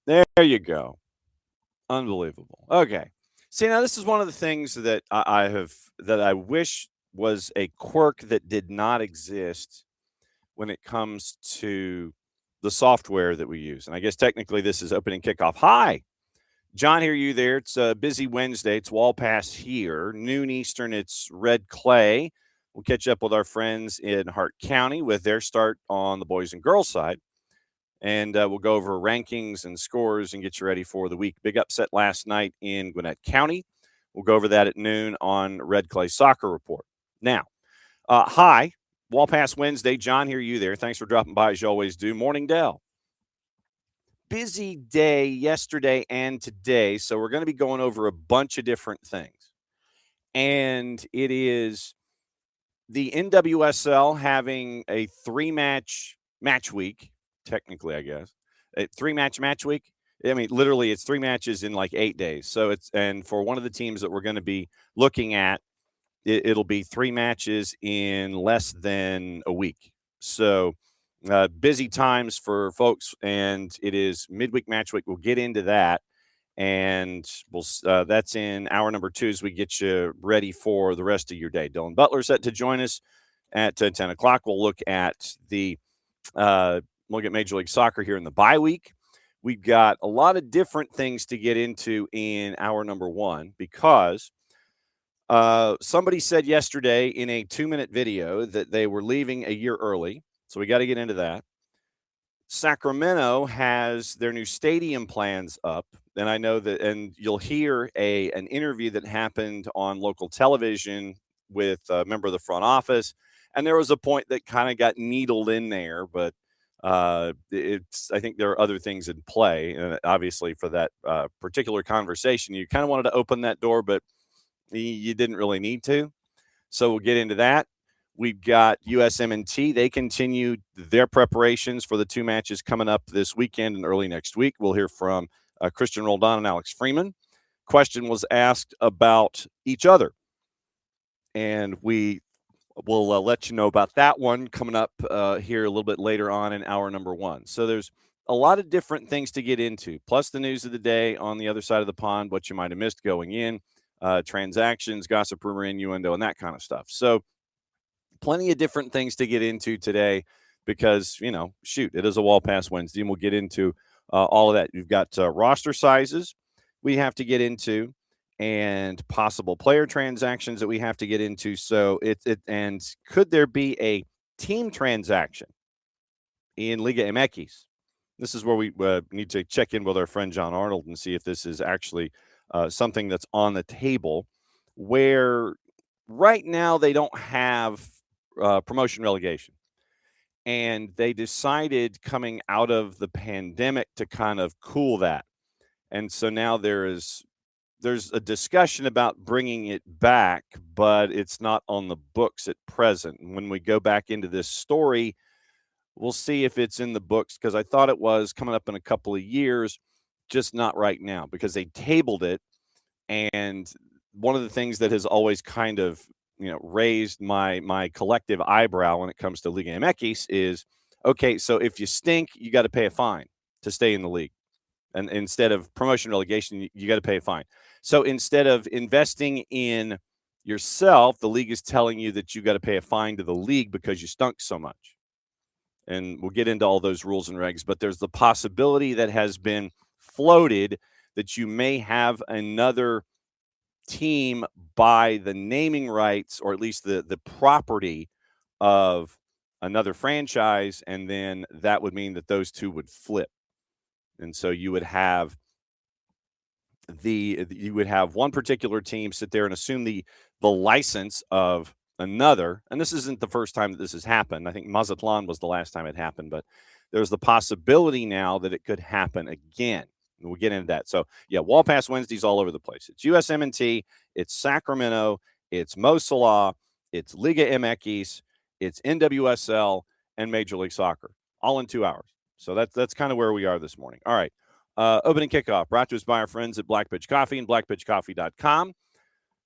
There you go. Unbelievable. Okay. See, now this is one of the things that I wish was a quirk that did not exist when it comes to the software that we use. And I guess technically this is opening kickoff. Hi, John, hear you there. It's a busy Wednesday. It's Wall Pass here. Noon Eastern, it's Red Clay. We'll catch up with our friends in Hart County with their start on the boys and girls side. And we'll go over rankings and scores and get you ready for the week. Big upset last night in Gwinnett County. We'll go over that at noon on Red Clay Soccer Report. Now, hi, Wall Pass Wednesday. John, hear you there. Thanks for dropping by as you always do. Morning, Dell. Busy day yesterday and today. So we're going to be going over a bunch of different things. And it is the NWSL having a match week, technically, I guess. A match week. I mean, literally, it's 3 matches in like 8 days. So and for one of the teams that we're going to be looking at, it'll be 3 matches in less than a week. So busy times for folks, and it is midweek match week. We'll get into that, and that's in hour number 2 as we get you ready for the rest of your day. Dylan Butler set to join us at 10 o'clock. We'll look at Major League Soccer here in the bye week. We've got a lot of different things to get into in hour number 1 because somebody said yesterday in a 2-minute video that they were leaving a year early. So we got to get into that. Sacramento has their new stadium plans up. And I know that, and you'll hear an interview that happened on local television with a member of the front office. And there was a point that kind of got needled in there, but I think there are other things in play. And obviously for that particular conversation, you kind of wanted to open that door, but you didn't really need to. So we'll get into that. We've got USMNT. They continue their preparations for the 2 matches coming up this weekend and early next week. We'll hear from Christian Roldan and Alex Freeman. Question was asked about each other. And we will let you know about that one coming up here a little bit later on in hour number 1. So there's a lot of different things to get into, plus the news of the day on the other side of the pond, what you might have missed going in, transactions, gossip, rumor, innuendo, and that kind of stuff. So plenty of different things to get into today because, it is a Wall Pass Wednesday, and we'll get into all of that. You've got roster sizes we have to get into and possible player transactions that we have to get into. So and could there be a team transaction in Liga MX? This is where we need to check in with our friend John Arnold and see if this is actually something that's on the table, where right now they don't have promotion relegation. And they decided coming out of the pandemic to kind of cool that. And so now there's a discussion about bringing it back, but it's not on the books at present. And when we go back into this story, we'll see if it's in the books, because I thought it was coming up in a couple of years, just not right now, because they tabled it. And one of the things that has always kind of raised my collective eyebrow when it comes to Liga MX is, okay, so if you stink, you got to pay a fine to stay in the league. And instead of promotion relegation, you got to pay a fine. So instead of investing in yourself, the league is telling you that you got to pay a fine to the league because you stunk so much. And we'll get into all those rules and regs, but there's the possibility that has been floated that you may have another team buy the naming rights, or at least the property of another franchise, and then that would mean that those two would flip. And so you would have one particular team sit there and assume the license of another. And this isn't the first time that this has happened. I think Mazatlan was the last time it happened, but there's the possibility now that it could happen again. And we'll get into that. So, yeah, Wall Pass Wednesdays all over the place. It's USMNT, it's Sacramento, it's Mo Salah, it's Liga MX, it's NWSL, and Major League Soccer, all in 2 hours. So that's kind of where we are this morning. All right. Opening kickoff brought to us by our friends at Black Pitch Coffee and blackpitchcoffee.com.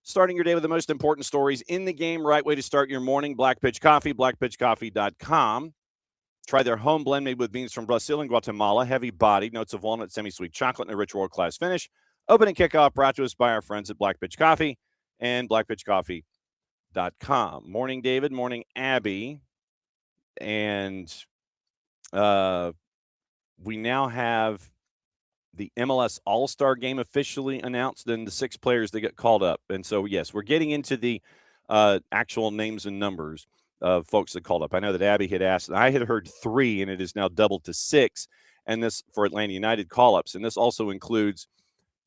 Starting your day with the most important stories in the game. Right way to start your morning. Black Pitch Coffee, blackpitchcoffee.com. Try their home blend made with beans from Brazil and Guatemala. Heavy bodied, notes of walnut, semi-sweet chocolate, and a rich world-class finish. Opening kickoff brought to us by our friends at Black Bitch Coffee and blackbitchcoffee.com. Morning, David. Morning, Abby. And we now have the MLS All-Star Game officially announced and the 6 players that get called up. And so, yes, we're getting into the actual names and numbers of folks that called up. I know that Abby had asked, and I had heard 3, and it is now doubled to 6, and this for Atlanta United call-ups. And this also includes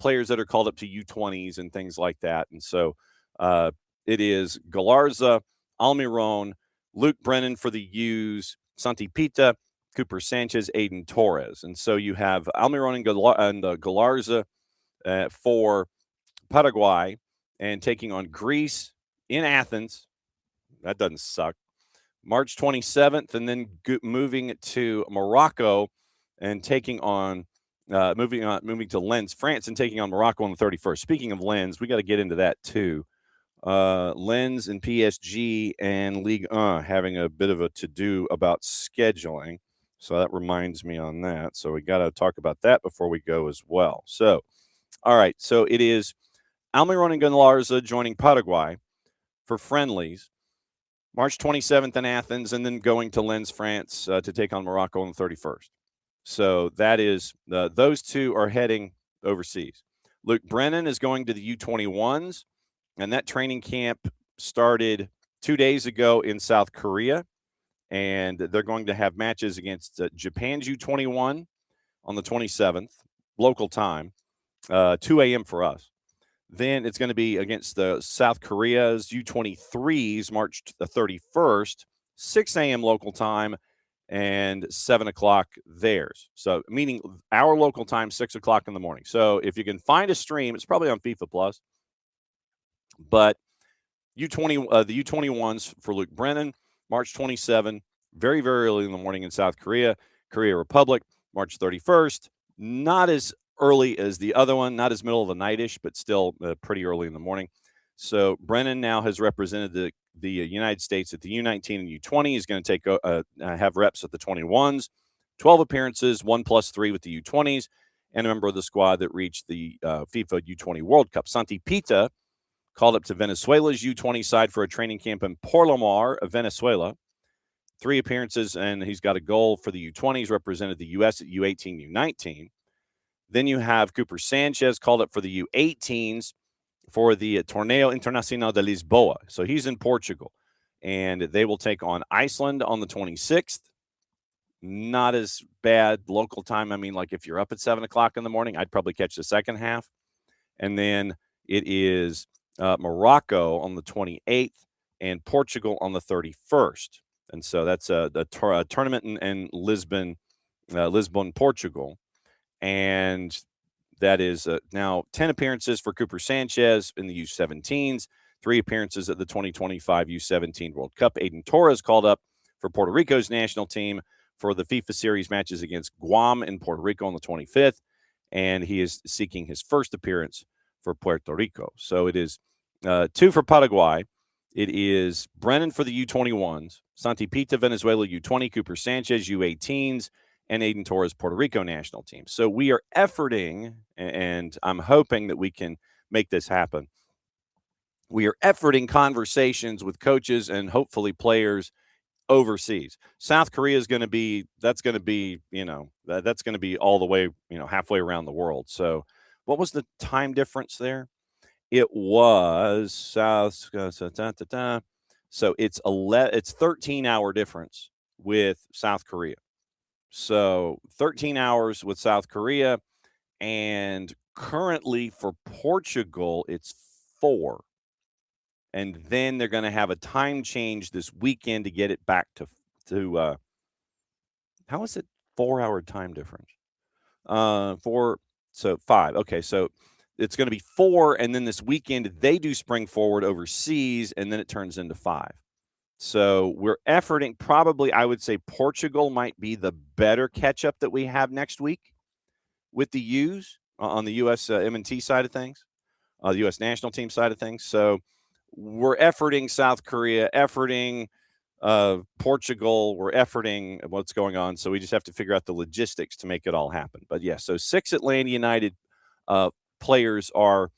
players that are called up to U20s and things like that. And so it is Galarza, Almiron, Luke Brennan for the U's, Santi Pita, Cooper Sanchez, Aiden Torres. And so you have Almiron and Galarza for Paraguay and taking on Greece in Athens. That doesn't suck. March 27th, and then moving to Morocco and taking on moving to Lens, France, and taking on Morocco on the 31st. Speaking of Lens, we got to get into that too. Lens and PSG and Ligue 1 having a bit of a to-do about scheduling. So that reminds me on that. So we got to talk about that before we go as well. So, all right. So it is Almiron and Galarza joining Paraguay for friendlies. March 27th in Athens, and then going to Lens, France to take on Morocco on the 31st. So that is those 2 are heading overseas. Luke Brennan is going to the U21s, and that training camp started 2 days ago in South Korea, and they're going to have matches against Japan's U21 on the 27th, local time, 2 a.m. for us. Then it's going to be against the South Korea's U23s, March the 31st, 6 a.m. local time, and 7 o'clock theirs. So meaning our local time, 6 o'clock in the morning. So if you can find a stream, it's probably on FIFA Plus. But the U21s for Luke Brennan, March 27, very, very early in the morning in South Korea, Korea Republic, March 31st. Not as early as the other one, not as middle of the night-ish, but still pretty early in the morning. So Brennan now has represented the United States at the U19 and U20. He's going to take have reps at the 21s, 12 appearances, 1+3 with the U20s, and a member of the squad that reached the FIFA U20 World Cup. Santi Pita called up to Venezuela's U20 side for a training camp in Porlamar, Venezuela. 3 appearances, and he's got a goal for the U20s, represented the U.S. at U18, U19. Then you have Cooper Sanchez called up for the U18s for the Torneo Internacional de Lisboa. So he's in Portugal, and they will take on Iceland on the 26th. Not as bad local time. I mean, like if you're up at 7 o'clock in the morning, I'd probably catch the second half. And then it is Morocco on the 28th and Portugal on the 31st. And so that's a tournament in Lisbon, Portugal. And that is now 10 appearances for Cooper Sanchez in the U17s, 3 appearances at the 2025 U17 World Cup. Aiden Torres called up for Puerto Rico's national team for the FIFA series matches against Guam and Puerto Rico on the 25th. And he is seeking his first appearance for Puerto Rico. So it is 2 for Paraguay. It is Brennan for the U21s, Santi Pita, Venezuela U20, Cooper Sanchez U18s, and Aiden Torres, Puerto Rico national team. So we are efforting, and I'm hoping that we can make this happen. We are efforting conversations with coaches and hopefully players overseas. South Korea is going to be, that's going to be all the way, halfway around the world. So what was the time difference there? It was so it's 13-hour difference with South Korea. So 13 hours with South Korea, and currently for Portugal, it's 4. And then they're going to have a time change this weekend to get it back to how is it 4-hour time difference? 5. Okay, so it's going to be 4, and then this weekend they do spring forward overseas, and then it turns into 5. So we're efforting. Probably, I would say Portugal might be the better catch-up that we have next week with the U's on the USMNT side of things, the U.S. national team side of things. So we're efforting South Korea, efforting Portugal, we're efforting what's going on. So we just have to figure out the logistics to make it all happen. But yeah, so 6 Atlanta United players are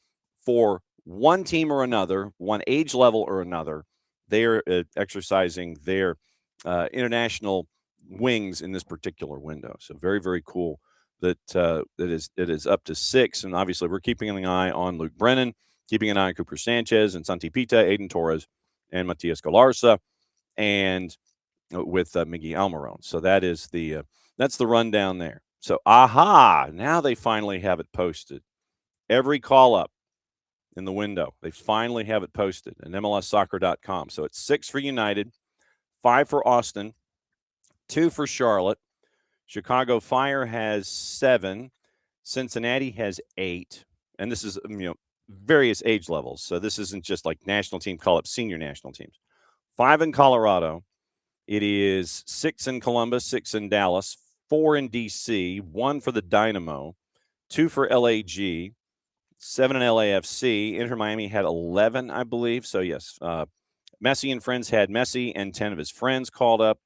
for one team or another, one age level or another. They're exercising their international wings in this particular window. So very, very cool that it is up to 6. And obviously we're keeping an eye on Luke Brennan, keeping an eye on Cooper Sanchez and Santi Pita, Aiden Torres, and Matias Galarza, and with Miggy Almiron. So that is that's the rundown there. So now they finally have it posted. Every call up in the window, they finally have it posted at MLSsoccer.com. So it's 6 for United, 5 for Austin, 2 for Charlotte. Chicago Fire has 7. Cincinnati has 8. And this is, various age levels. So this isn't just like national team call-up, senior national teams. 5 in Colorado. It is 6 in Columbus, 6 in Dallas, 4 in D.C., 1 for the Dynamo, 2 for LAG, 7 in LAFC. Inter Miami had 11, I believe. So, yes, Messi and friends had Messi and 10 of his friends called up.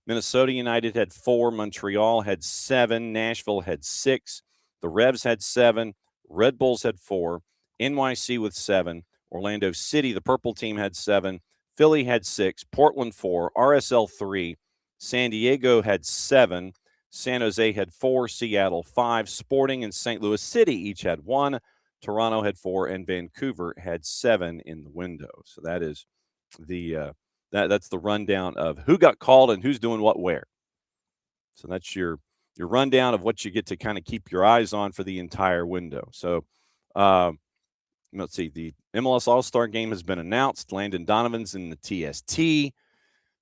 Minnesota United had 4. Montreal had 7. Nashville had 6. The Revs had 7. Red Bulls had 4. NYC with 7. Orlando City, the purple team, had 7. Philly had 6. Portland 4. RSL 3. San Diego had 7. San Jose had 4. Seattle 5. Sporting and St. Louis City each had 1. Toronto had 4. And Vancouver had 7 in the window. So that is that's the rundown of who got called and who's doing what where. So that's your rundown of what you get to kind of keep your eyes on for the entire window. So let's see. The MLS All-Star game has been announced. Landon Donovan's in the TST.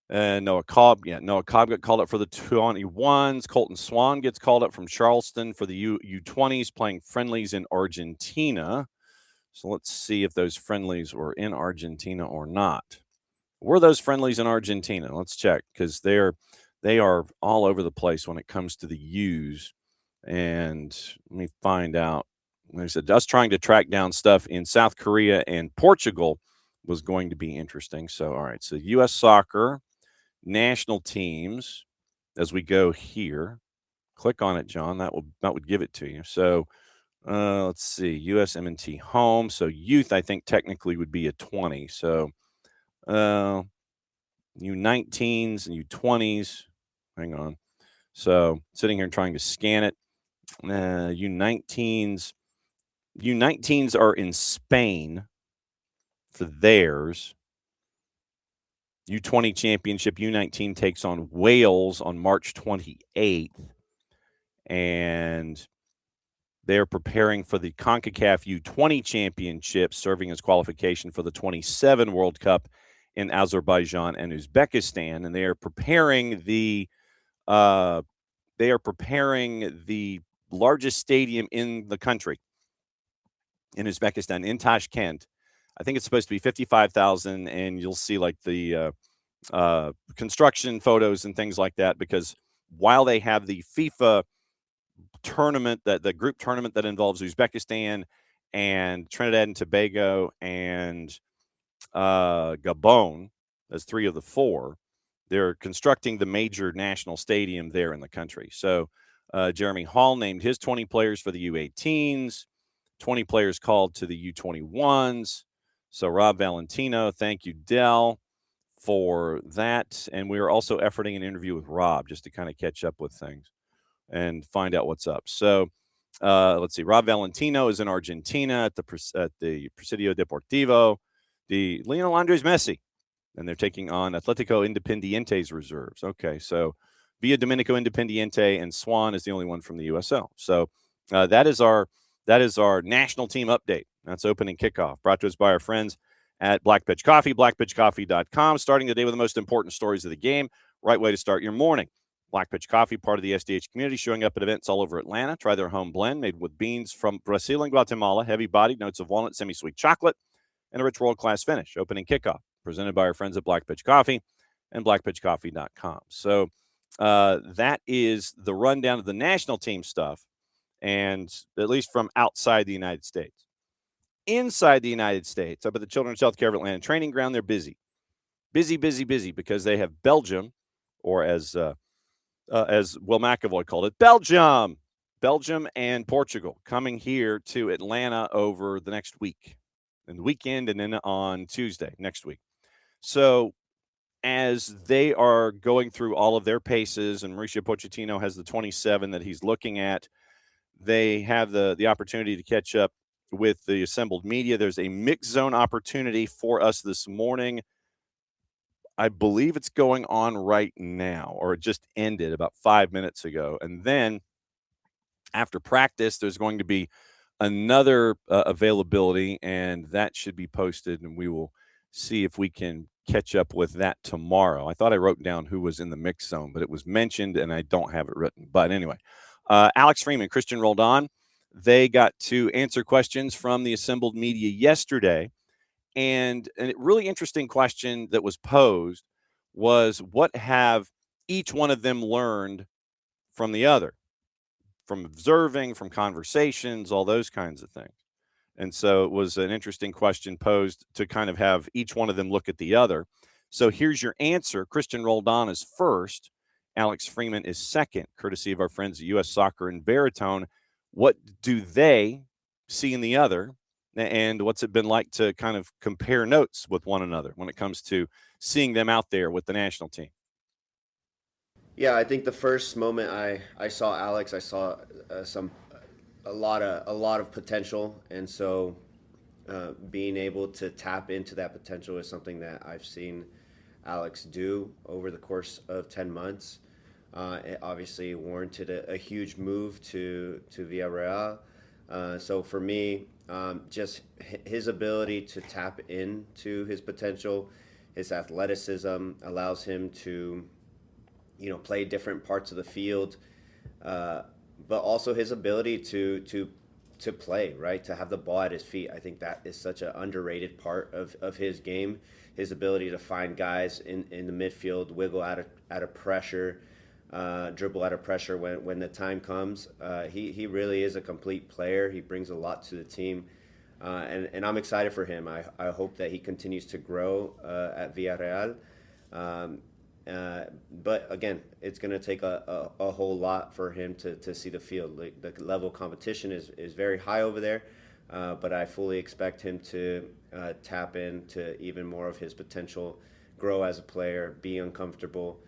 Noah Cobb got called up for the 21s. Colton Swan gets called up from Charleston for the U20s, playing friendlies in Argentina. So let's see if those friendlies were in Argentina or not. Were those friendlies in Argentina? Let's check, because they are all over the place when it comes to the U's. And let me find out. Like I said, us trying to track down stuff in South Korea and Portugal was going to be interesting. So, all right. So, U.S. Soccer national teams, as we go here, click on it, John. That would give it to you. So, let's see. USMNT home. So, youth, I think, technically would be a 20. So, U19s and U20s. Hang on. So, sitting here and trying to scan it. U19s are in Spain for theirs. U20 championship, U19 takes on Wales on March 28th. And they're preparing for the CONCACAF U20 championship, serving as qualification for the 27 World Cup in Azerbaijan and Uzbekistan. And they are preparing the largest stadium in the country, in Uzbekistan, in Tashkent. I think it's supposed to be 55,000, and you'll see like the construction photos and things like that, because while they have the FIFA tournament, the group tournament that involves Uzbekistan and Trinidad and Tobago and Gabon as 3 of the 4, they're constructing the major national stadium there in the country. So Jeremy Hall named his 20 players for the U18s, 20 players called to the U21s. So Rob Valentino, thank you, Dell, for that. And we are also efforting an interview with Rob just to kind of catch up with things and find out what's up. So let's see. Rob Valentino is in Argentina at the Presidio Deportivo, the Lionel Andres Messi, and they're taking on Atletico Independiente's reserves. Okay, so Villa Dominico Independiente, and Swan is the only one from the USL. So that is our national team update. That's opening kickoff, brought to us by our friends at Black Pitch Coffee, blackpitchcoffee.com. Starting the day with the most important stories of the game. Right way to start your morning. Black Pitch Coffee, part of the SDH community, showing up at events all over Atlanta. Try their home blend made with beans from Brazil and Guatemala, heavy-bodied, notes of walnut, semi-sweet chocolate, and a rich world-class finish. Opening kickoff, presented by our friends at Black Pitch Coffee and blackpitchcoffee.com. So that is the rundown of the national team stuff, and at least from outside the United States. Inside the United States, up at the Children's Healthcare of Atlanta Training Ground, they're busy. busy because they have Belgium, or as Will McAvoy called it, Belgium and Portugal coming here to Atlanta over the next week and the weekend, and then on Tuesday next week. So as they are going through all of their paces, and Mauricio Pochettino has the 27 that he's looking at, they have the opportunity to catch up with the assembled media. There's a mixed zone opportunity for us this morning. I believe it's going on right now, or it just ended about 5 minutes ago. And then after practice, there's going to be another availability, and that should be posted, and we will see if we can catch up with that tomorrow. I thought I wrote down who was in the mix zone, but it was mentioned, and I don't have it written. But anyway, Alex Freeman, Christian Roldan, they got to answer questions from the assembled media yesterday. And a really interesting question that was posed was, what have each one of them learned from the other? From observing, from conversations, all those kinds of things. And so it was an interesting question posed to kind of have each one of them look at the other. So here's your answer. Christian Roldan is first. Alex Freeman is second, courtesy of our friends at U.S. Soccer and Baritone. What do they see in the other? And what's it been like to kind of compare notes with one another when it comes to seeing them out there with the national team? Yeah, I think the first moment I saw Alex, I saw a lot of potential, and so being able to tap into that potential is something that I've seen Alex do over the course of 10 months. It obviously warranted a huge move to Villarreal. So for me, just his ability to tap into his potential, his athleticism allows him to play different parts of the field, but also his ability to play, right, to have the ball at his feet. I think that is such an underrated part of his game. His ability to find guys in the midfield, wiggle out of pressure, dribble out of pressure when the time comes. He really is a complete player. He brings a lot to the team, and I'm excited for him. I hope that he continues to grow at Villarreal. But again, it's going to take a whole lot for him to see the field. The level of competition is very high over there, but I fully expect him to tap into even more of his potential, grow as a player, be uncomfortable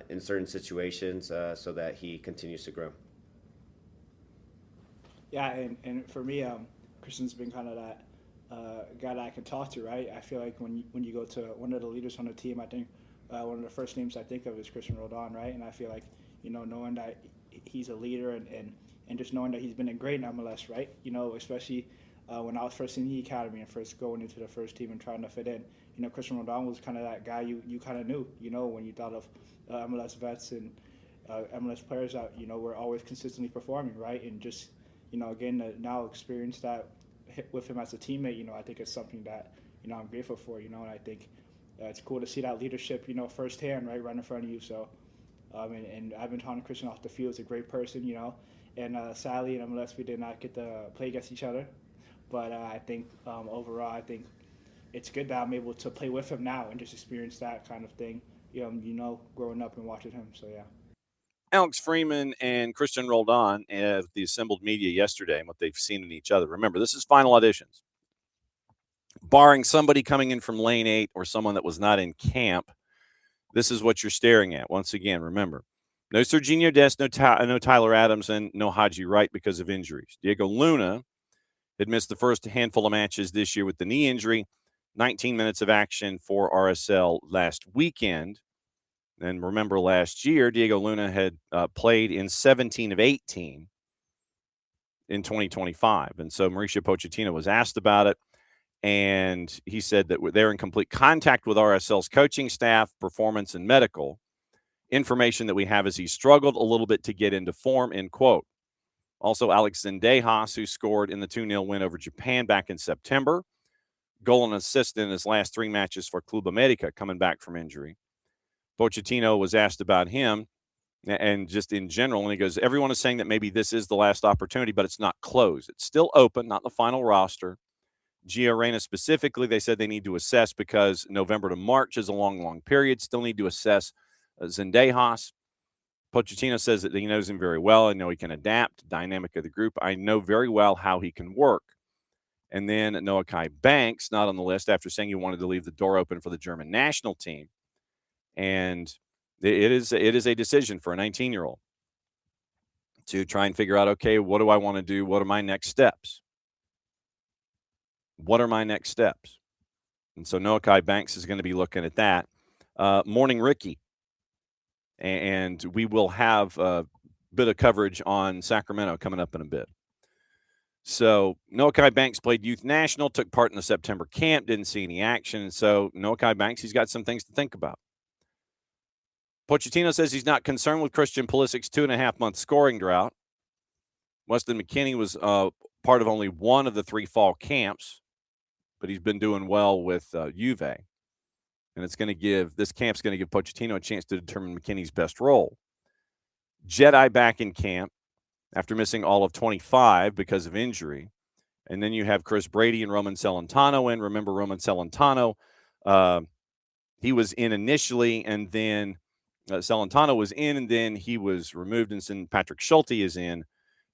in certain situations so that he continues to grow. Yeah, and for me, Christian's been kind of that guy that I can talk to, right? I feel like when you go to one of the leaders on the team, I think one of the first names I think of is Christian Roldan, right? And I feel like, knowing that he's a leader and just knowing that he's been great in MLS, right? Especially when I was first in the academy and first going into the first team and trying to fit in. Christian Roldan was kind of that guy you kind of knew, when you thought of MLS vets and MLS players that, were always consistently performing, right? And just, again, to now experience that with him as a teammate, I think it's something that, I'm grateful for, and I think it's cool to see that leadership, firsthand, right in front of you. So, and I've been talking to Christian off the field. He's a great person, and sadly in MLS we did not get to play against each other. But I think overall, I think it's good that I'm able to play with him now and just experience that kind of thing, growing up and watching him. So, yeah. Alex Freeman and Christian Roldan at the assembled media yesterday and what they've seen in each other. Remember, this is final auditions. Barring somebody coming in from lane 8 or someone that was not in camp, this is what you're staring at. Once again, remember, no Serginho Dest, no Tyler Adams, and no Haji Wright because of injuries. Diego Luna had missed the first handful of matches this year with the knee injury, 19 minutes of action for RSL last weekend. And remember, last year, Diego Luna had played in 17 of 18 in 2025. And so Mauricio Pochettino was asked about it, and he said that they're in complete contact with RSL's coaching staff, performance, and medical. Information that we have is he struggled a little bit to get into form, end quote. Also, Alex Zendejas, who scored in the 2-0 win over Japan back in September, goal and assist in his last 3 matches for Club America, coming back from injury. Pochettino was asked about him and just in general, and he goes, everyone is saying that maybe this is the last opportunity, but it's not closed. It's still open, not the final roster. Gio Reyna specifically, they said they need to assess because November to March is a long, long period. Still need to assess Zendejas. Pochettino says that he knows him very well. I know he can adapt, dynamic of the group. I know very well how he can work. And then Noah Kai Banks, not on the list after saying he wanted to leave the door open for the German national team. And it is a decision for a 19-year-old to try and figure out, okay, what do I want to do? What are my next steps? What are my next steps? And so Noah Kai Banks is going to be looking at that. Morning Ricky. And we will have a bit of coverage on Sacramento coming up in a bit. So Noah Kai Banks played youth national, took part in the September camp, didn't see any action. And so Noah Kai Banks, he's got some things to think about. Pochettino says he's not concerned with Christian Pulisic's 2.5-month scoring drought. Weston McKennie was part of only one of the 3 fall camps, but he's been doing well with Juve. And this camp's going to give Pochettino a chance to determine McKinney's best role. Jedi back in camp after missing all of 25 because of injury. And then you have Chris Brady and Roman Celentano in. Remember, Roman Celentano, he was in initially, and then Celentano was in, and then he was removed, and then Patrick Schulte is in,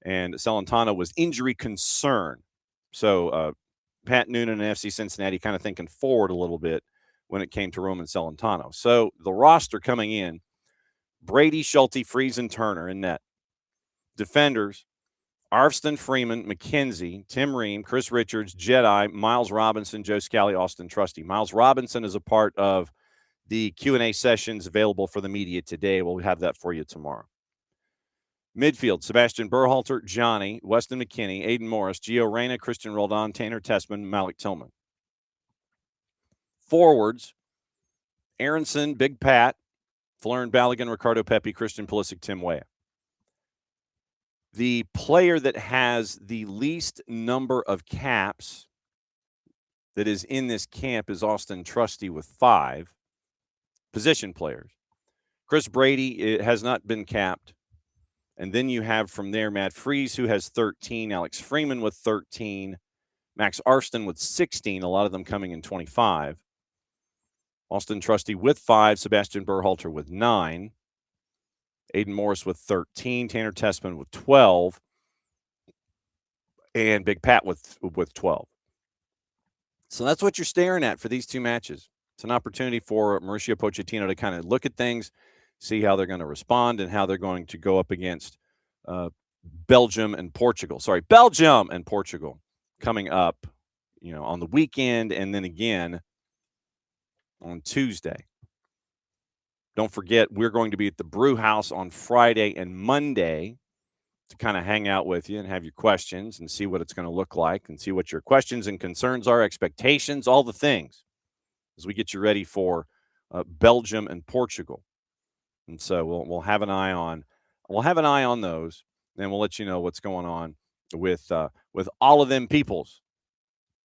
and Celentano was injury concern. So Pat Noonan and FC Cincinnati kind of thinking forward a little bit when it came to Roman Celentano. So the roster coming in, Brady, Schulte, Friesen, Turner in net. Defenders, Arvston, Freeman, McKenzie, Tim Ream, Chris Richards, Jedi, Miles Robinson, Joe Scally, Austin Trusty. Miles Robinson is a part of the Q&A sessions available for the media today. We'll have that for you tomorrow. Midfield, Sebastian Berhalter, Johnny, Weston McKennie, Aiden Morris, Gio Reyna, Christian Roldan, Tanner Tessman, Malik Tillman. Forwards, Aronson, Big Pat, Fleuren Balogun, Ricardo Pepi, Christian Pulisic, Tim Weah. The player that has the least number of caps that is in this camp is Austin Trusty with 5 position players. Chris Brady has not been capped. And then you have from there Matt Freese, who has 13, Alex Freeman with 13, Max Arvston with 16, a lot of them coming in 25. Austin Trusty with 5, Sebastian Berhalter with 9. Aiden Morris with 13, Tanner Tessman with 12, and Big Pat with 12. So that's what you're staring at for these 2 matches. It's an opportunity for Mauricio Pochettino to kind of look at things, see how they're going to respond, and how they're going to go up against Belgium and Portugal. Belgium and Portugal coming up, on the weekend, and then again on Tuesday. Don't forget, we're going to be at the Brew House on Friday and Monday to kind of hang out with you and have your questions and see what it's going to look like and see what your questions and concerns are, expectations, all the things as we get you ready for Belgium and Portugal. And so we'll have an eye on those, and we'll let you know what's going on with all of them peoples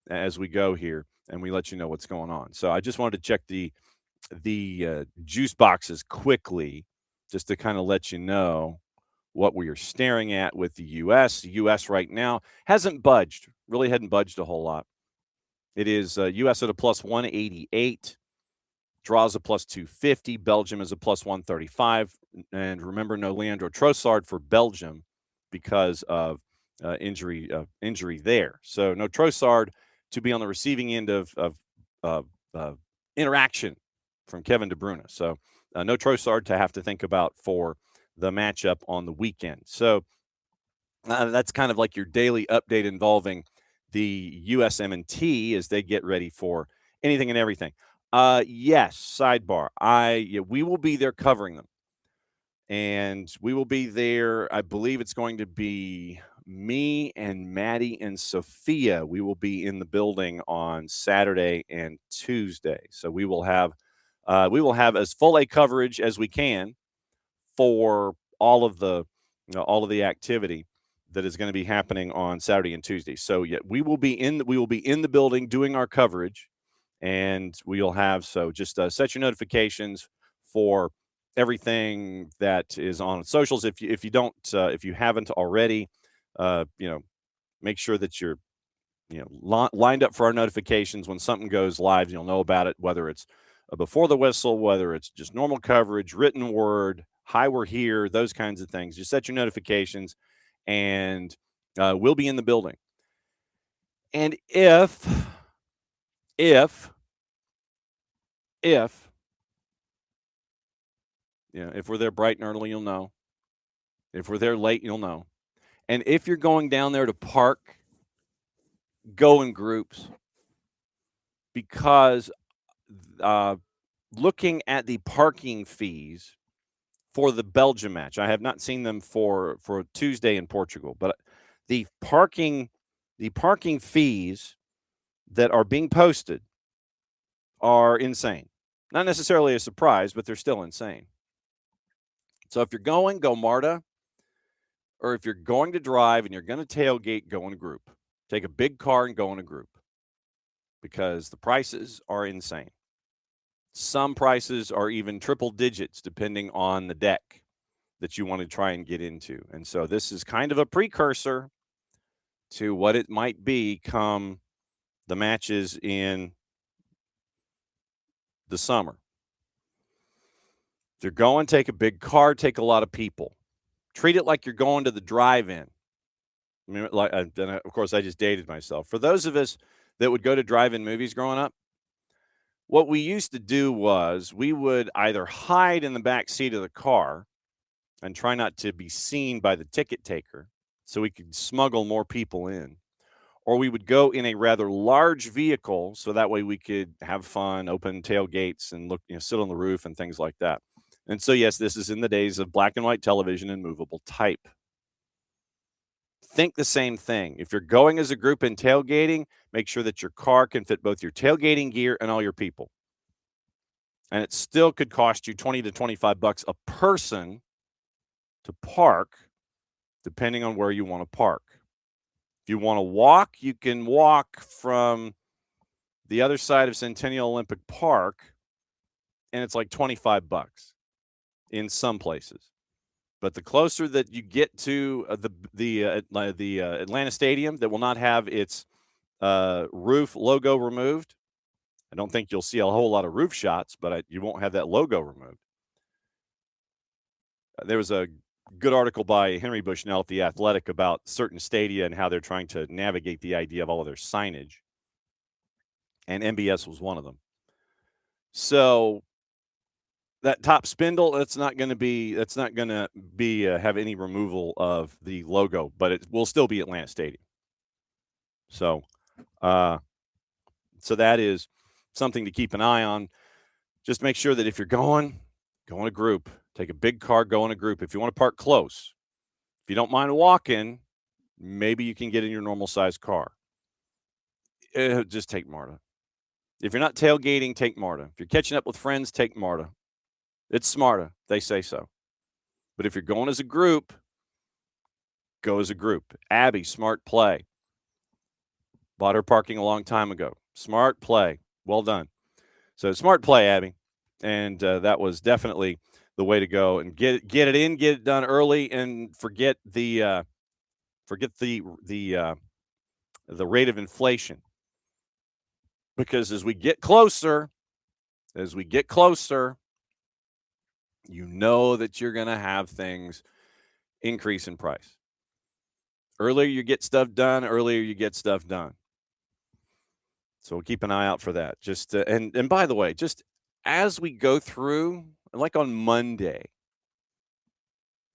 as we go here, and we let you know what's going on. So I just wanted to check the juice boxes quickly just to kind of let you know what we are staring at with the U.S. The U.S. right now hadn't budged a whole lot. It is U.S. at a plus 188, draws a plus 250. Belgium is a plus 135. And remember, no Leandro Trossard for Belgium because of injury there. So no Trossard to be on the receiving end of interaction from Kevin De Bruyne. So no Trossard to have to think about for the matchup on the weekend. So that's kind of like your daily update involving the USMNT as they get ready for anything and everything. Yes, sidebar. We will be there covering them. And we will be there. I believe it's going to be me and Maddie and Sophia. We will be in the building on Saturday and Tuesday. So we will have as full a coverage as we can for all of the activity that is going to be happening on Saturday and Tuesday. So yeah, we will be in the building doing our coverage, and we'll have just set your notifications for everything that is on socials. If you haven't already, make sure that you're lined up for our notifications. When something goes live, you'll know about it, whether it's before the whistle, whether it's just normal coverage, written word, hi, we're here, those kinds of things. You set your notifications, and we'll be in the building. And if we're there bright and early, you'll know. If we're there late, you'll know. And if you're going down there to park, go in groups, because looking at the parking fees for the Belgium match, I have not seen them for Tuesday in Portugal, but the parking fees that are being posted are insane. Not necessarily a surprise, but they're still insane. So if you're going, go MARTA. Or if you're going to drive and you're going to tailgate, go in a group. Take a big car and go in a group, because the prices are insane. Some prices are even triple digits depending on the deck that you want to try and get into. And so this is kind of a precursor to what it might be come the matches in the summer. If you're going, take a big car, take a lot of people. Treat it like you're going to the drive-in. I mean, of course, I just dated myself. For those of us that would go to drive-in movies growing up, what we used to do was we would either hide in the back seat of the car and try not to be seen by the ticket taker so we could smuggle more people in, or we would go in a rather large vehicle so that way we could have fun, open tailgates, and sit on the roof and things like that. And so, yes, this is in the days of black and white television and movable type. Think the same thing. If you're going as a group in tailgating, make sure that your car can fit both your tailgating gear and all your people. And it still could cost you $20 to $25 a person to park, depending on where you want to park. If you want to walk, you can walk from the other side of Centennial Olympic Park, and it's like $25 in some places. But the closer that you get to the Atlanta Stadium that will not have its roof logo removed, I don't think you'll see a whole lot of roof shots, but you won't have that logo removed. There was a good article by Henry Bushnell at The Athletic about certain stadia and how they're trying to navigate the idea of all of their signage. And MBS was one of them. So that top spindle, that's not going to be have any removal of the logo, but it will still be Atlanta Stadium. So that is something to keep an eye on. Just make sure that if you're going in a group. Take a big car, go in a group. If you want to park close, if you don't mind walking, maybe you can get in your normal size car. Just take MARTA. If you're not tailgating, take MARTA. If you're catching up with friends, take MARTA. It's smarter. They say so. But if you're going as a group, go as a group. Abby, smart play. Bought her parking a long time ago. Smart play. Well done. So smart play, Abby. And that was definitely the way to go, and get it in, get it done early, and forget the rate of inflation. Because as we get closer, you know that you're going to have things increase in price. Earlier you get stuff done, So we'll keep an eye out for that. Just and by the way, just as we go through, like on Monday,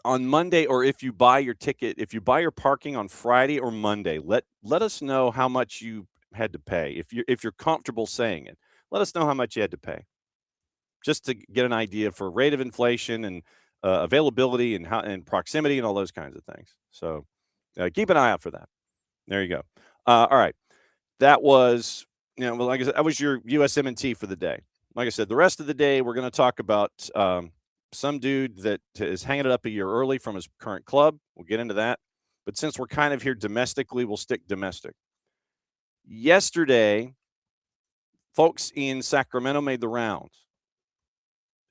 or if you buy your parking on Friday or Monday, let us know how much you had to pay. If you're comfortable saying it, let us know how much you had to pay, just to get an idea for rate of inflation and availability and proximity and all those kinds of things. So keep an eye out for that. There you go. All right, that was like I said, that was your USMNT for the day. Like I said, the rest of the day we're going to talk about some dude that is hanging it up a year early from his current club. We'll get into that. But since we're kind of here domestically, we'll stick domestic. Yesterday, folks in Sacramento made the rounds.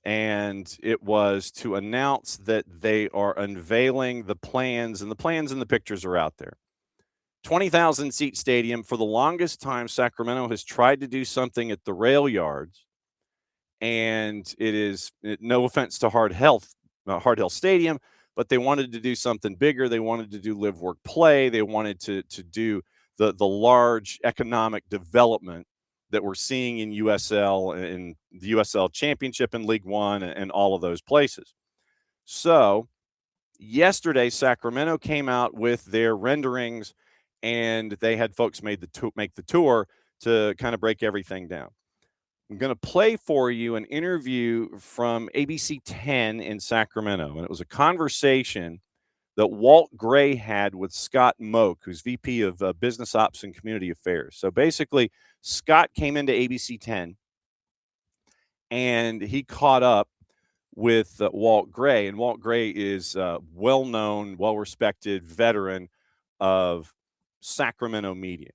And it was to announce that they are unveiling the plans, and the plans and the pictures are out there. 20,000 seat stadium. For the longest time, Sacramento has tried to do something at the rail yards, and it is, no offense to Hard Health Stadium, but they wanted to do something bigger. They wanted to do live, work, play. They wanted to do the large economic development that we're seeing in USL and the USL Championship and League One and all of those places. So yesterday, Sacramento came out with their renderings, and they had folks make the tour to kind of break everything down. I'm going to play for you an interview from ABC 10 in Sacramento, and it was a conversation that Walt Gray had with Scott Moak, who's VP of Business Ops and Community Affairs. So basically, Scott came into ABC 10, and he caught up with Walt Gray, and Walt Gray is a well-known, well-respected veteran of Sacramento media.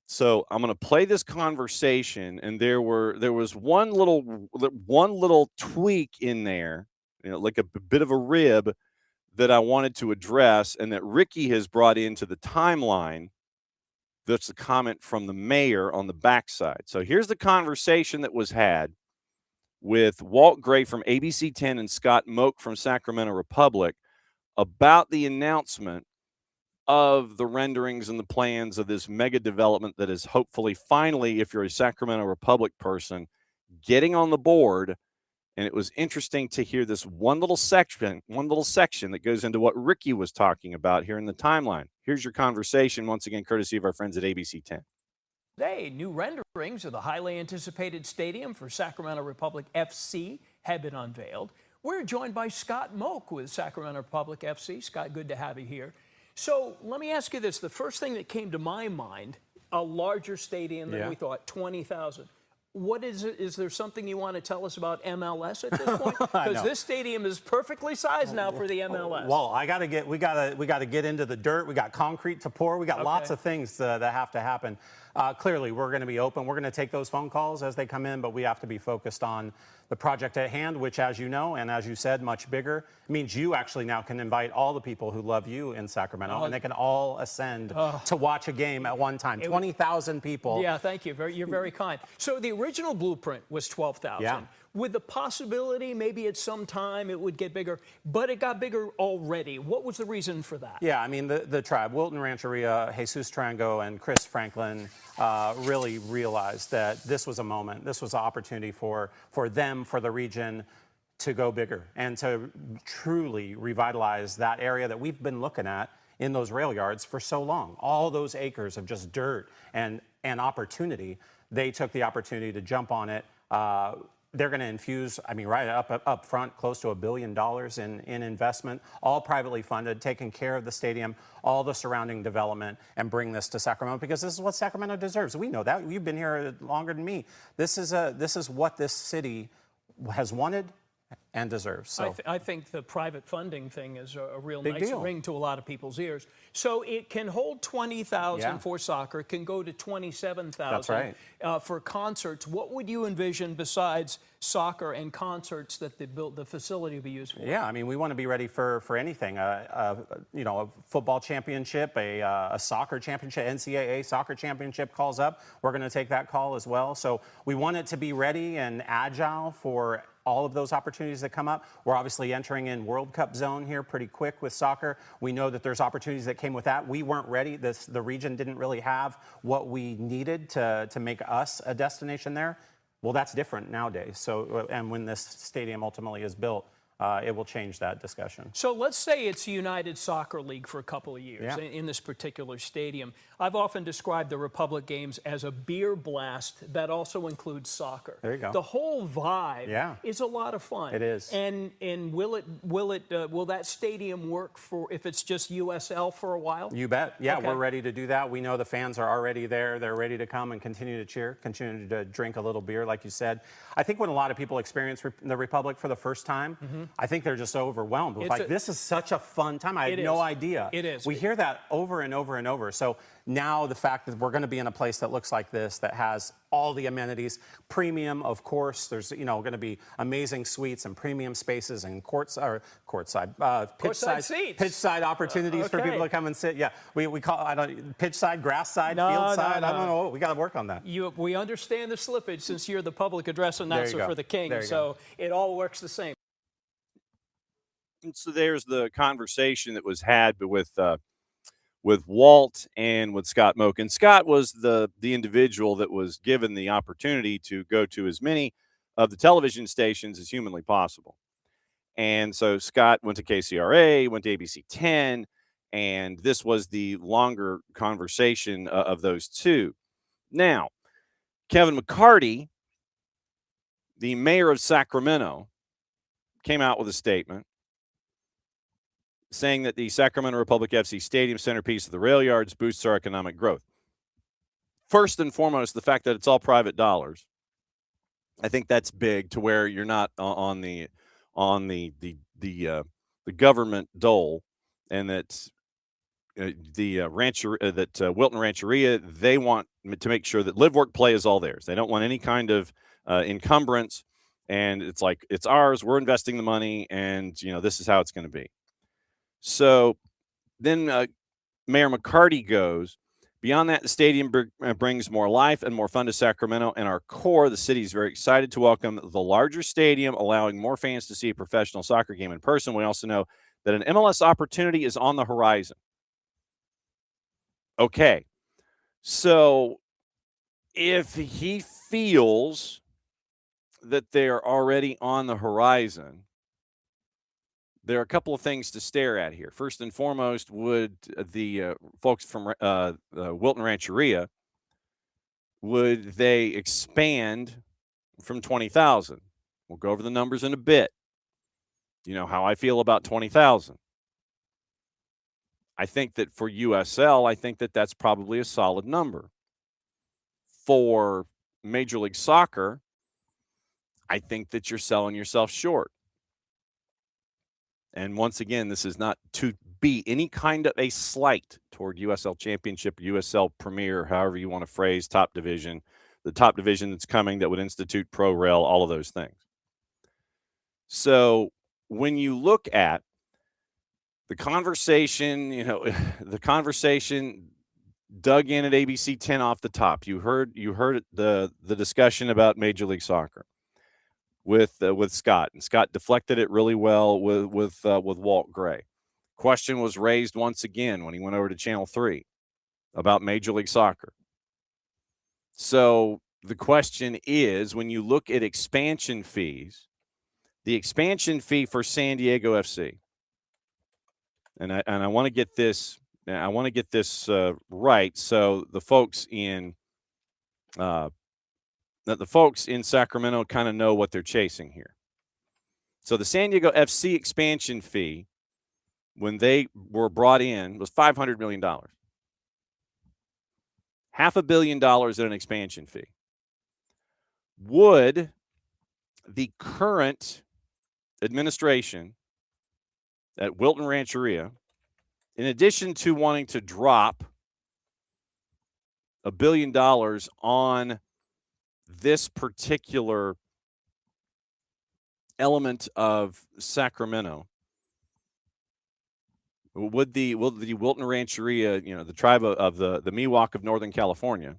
So I'm going to play this conversation, and there was one little tweak in there, like a bit of a rib that I wanted to address, and that Ricky has brought into the timeline. That's the comment from the mayor on the backside. So here's the conversation that was had with Walt Gray from ABC 10 and Scott Moak from Sacramento Republic about the announcement of the renderings and the plans of this mega development that is hopefully finally, if you're a Sacramento Republic person, getting on the board. And it was interesting to hear this one little section that goes into what Ricky was talking about here in the timeline. Here's your conversation, once again, courtesy of our friends at ABC 10. Today, new renderings of the highly anticipated stadium for Sacramento Republic FC have been unveiled. We're joined by Scott Moak with Sacramento Republic FC. Scott, good to have you here. So let me ask you this. The first thing that came to my mind, a larger stadium than we thought, 20,000. What is it? Is there something you want to tell us about MLS at this point? Because this stadium is perfectly sized now for the MLS. Well, we gotta get into the dirt. We got concrete to pour. We got lots of things that have to happen. Clearly, we're going to be open. We're going to take those phone calls as they come in, but we have to be focused on the project at hand, which, as you know, and as you said, much bigger, means you actually now can invite all the people who love you in Sacramento, and they can all ascend to watch a game at one time. 20,000 people. Yeah, thank you. You're very kind. So the original blueprint was 12,000. Yeah. With the possibility maybe at some time it would get bigger, but it got bigger already. What was the reason for that? Yeah, I mean, the tribe, Wilton Rancheria, Jesus Trango, and Chris Franklin really realized that this was a moment, this was an opportunity for them, for the region, to go bigger and to truly revitalize that area that we've been looking at in those rail yards for so long. All those acres of just dirt and opportunity. They took the opportunity to jump on it. They're going to infuse, I mean, right up front, close to $1 billion in investment, all privately funded, taking care of the stadium, all the surrounding development, and bring this to Sacramento, because this is what Sacramento deserves. We know that. You've been here longer than me. This is what this city has wanted and deserves. So I think the private funding thing is a real big nice deal. ring to a lot of people's ears. So it can hold 20,000 for soccer. It can go to 27,000 That's right. For concerts. What would you envision besides soccer and concerts that the facility will be used for? Yeah, I mean, we want to be ready for anything. A football championship, a soccer championship, NCAA soccer championship calls up. We're going to take that call as well. So we want it to be ready and agile for all of those opportunities that come up. We're obviously entering in World Cup zone here pretty quick with soccer. We know that there's opportunities that came with that. We weren't ready. The region didn't really have what we needed to make us a destination there. Well, that's different nowadays. So, and when this stadium ultimately is built, it will change that discussion. So let's say it's United Soccer League for a couple of years in this particular stadium. I've often described the Republic games as a beer blast that also includes soccer. There you go. The whole vibe is a lot of fun. It is. And will that stadium work for if it's just USL for a while? You bet. Yeah, we're ready to do that. We know the fans are already there. They're ready to come and continue to cheer, continue to drink a little beer, like you said. I think when a lot of people experience the Republic for the first time, I think they're just overwhelmed with this is such a fun time. I had no idea. It is. We hear that over and over and over. So now the fact that we're going to be in a place that looks like this, that has all the amenities, premium, of course. There's going to be amazing suites and premium spaces and pitch side opportunities for people to come and sit. Yeah, we call pitch side, grass side, field side. I don't know. We got to work on that. We understand the slippage since you're the public address announcer for the Kings, so it all works the same. And so there's the conversation that was had with Walt and with Scott Moak. And Scott was the individual that was given the opportunity to go to as many of the television stations as humanly possible. And so Scott went to KCRA, went to ABC 10, and this was the longer conversation of those two. Now, Kevin McCarty, the mayor of Sacramento, came out with a statement saying that the Sacramento Republic FC Stadium centerpiece of the rail yards boosts our economic growth. First and foremost, the fact that it's all private dollars. I think that's big, to where you're not on the government dole, and that Wilton Rancheria, they want to make sure that live, work, play is all theirs. They don't want any kind of encumbrance, and it's like, it's ours. We're investing the money, and this is how it's going to be. So then Mayor McCarty goes, beyond that, the stadium brings more life and more fun to Sacramento and our core. The city is very excited to welcome the larger stadium, allowing more fans to see a professional soccer game in person. We also know that an MLS opportunity is on the horizon. Okay, so if he feels that they're already on the horizon, there are a couple of things to stare at here. First and foremost, would the folks from Wilton Rancheria, would they expand from 20,000? We'll go over the numbers in a bit. You know how I feel about 20,000. I think that for USL, I think that that's probably a solid number. For Major League Soccer, I think that you're selling yourself short. And once again, this is not to be any kind of a slight toward USL Championship, USL Premier, however you want to phrase top division, the top division that's coming that would institute pro rail, all of those things. So when you look at the conversation, the conversation dug in at ABC 10 off the top. You heard the discussion about Major League Soccer with Scott, and Scott deflected it really well with Walt Gray. Question was raised once again when he went over to Channel 3 about Major League Soccer. So the question is, when you look at expansion fees, the expansion fee for San Diego FC, and I want to get this right, so the folks in Sacramento kind of know what they're chasing here. So the San Diego FC expansion fee, when they were brought in, was $500 million. $500 million in an expansion fee. Would the current administration at Wilton Rancheria, in addition to wanting to drop $1 billion on this particular element of Sacramento, will the Wilton Rancheria, the tribe of the Miwok of Northern California,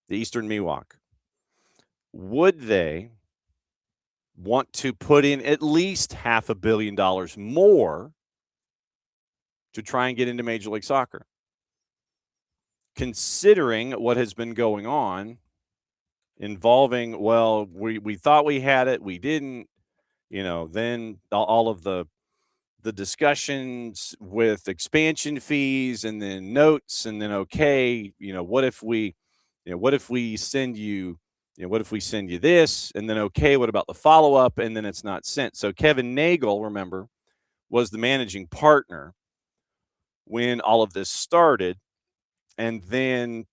the Eastern Miwok, would they want to put in at least $500 million more to try and get into Major League Soccer? Considering what has been going on involving, we thought we had it, we didn't, then all of the discussions with expansion fees, and then notes, and then, okay, what if we send you, what if we send you this, and then, okay, what about the follow-up, and then it's not sent. So Kevin Nagel, remember, was the managing partner when all of this started, and then,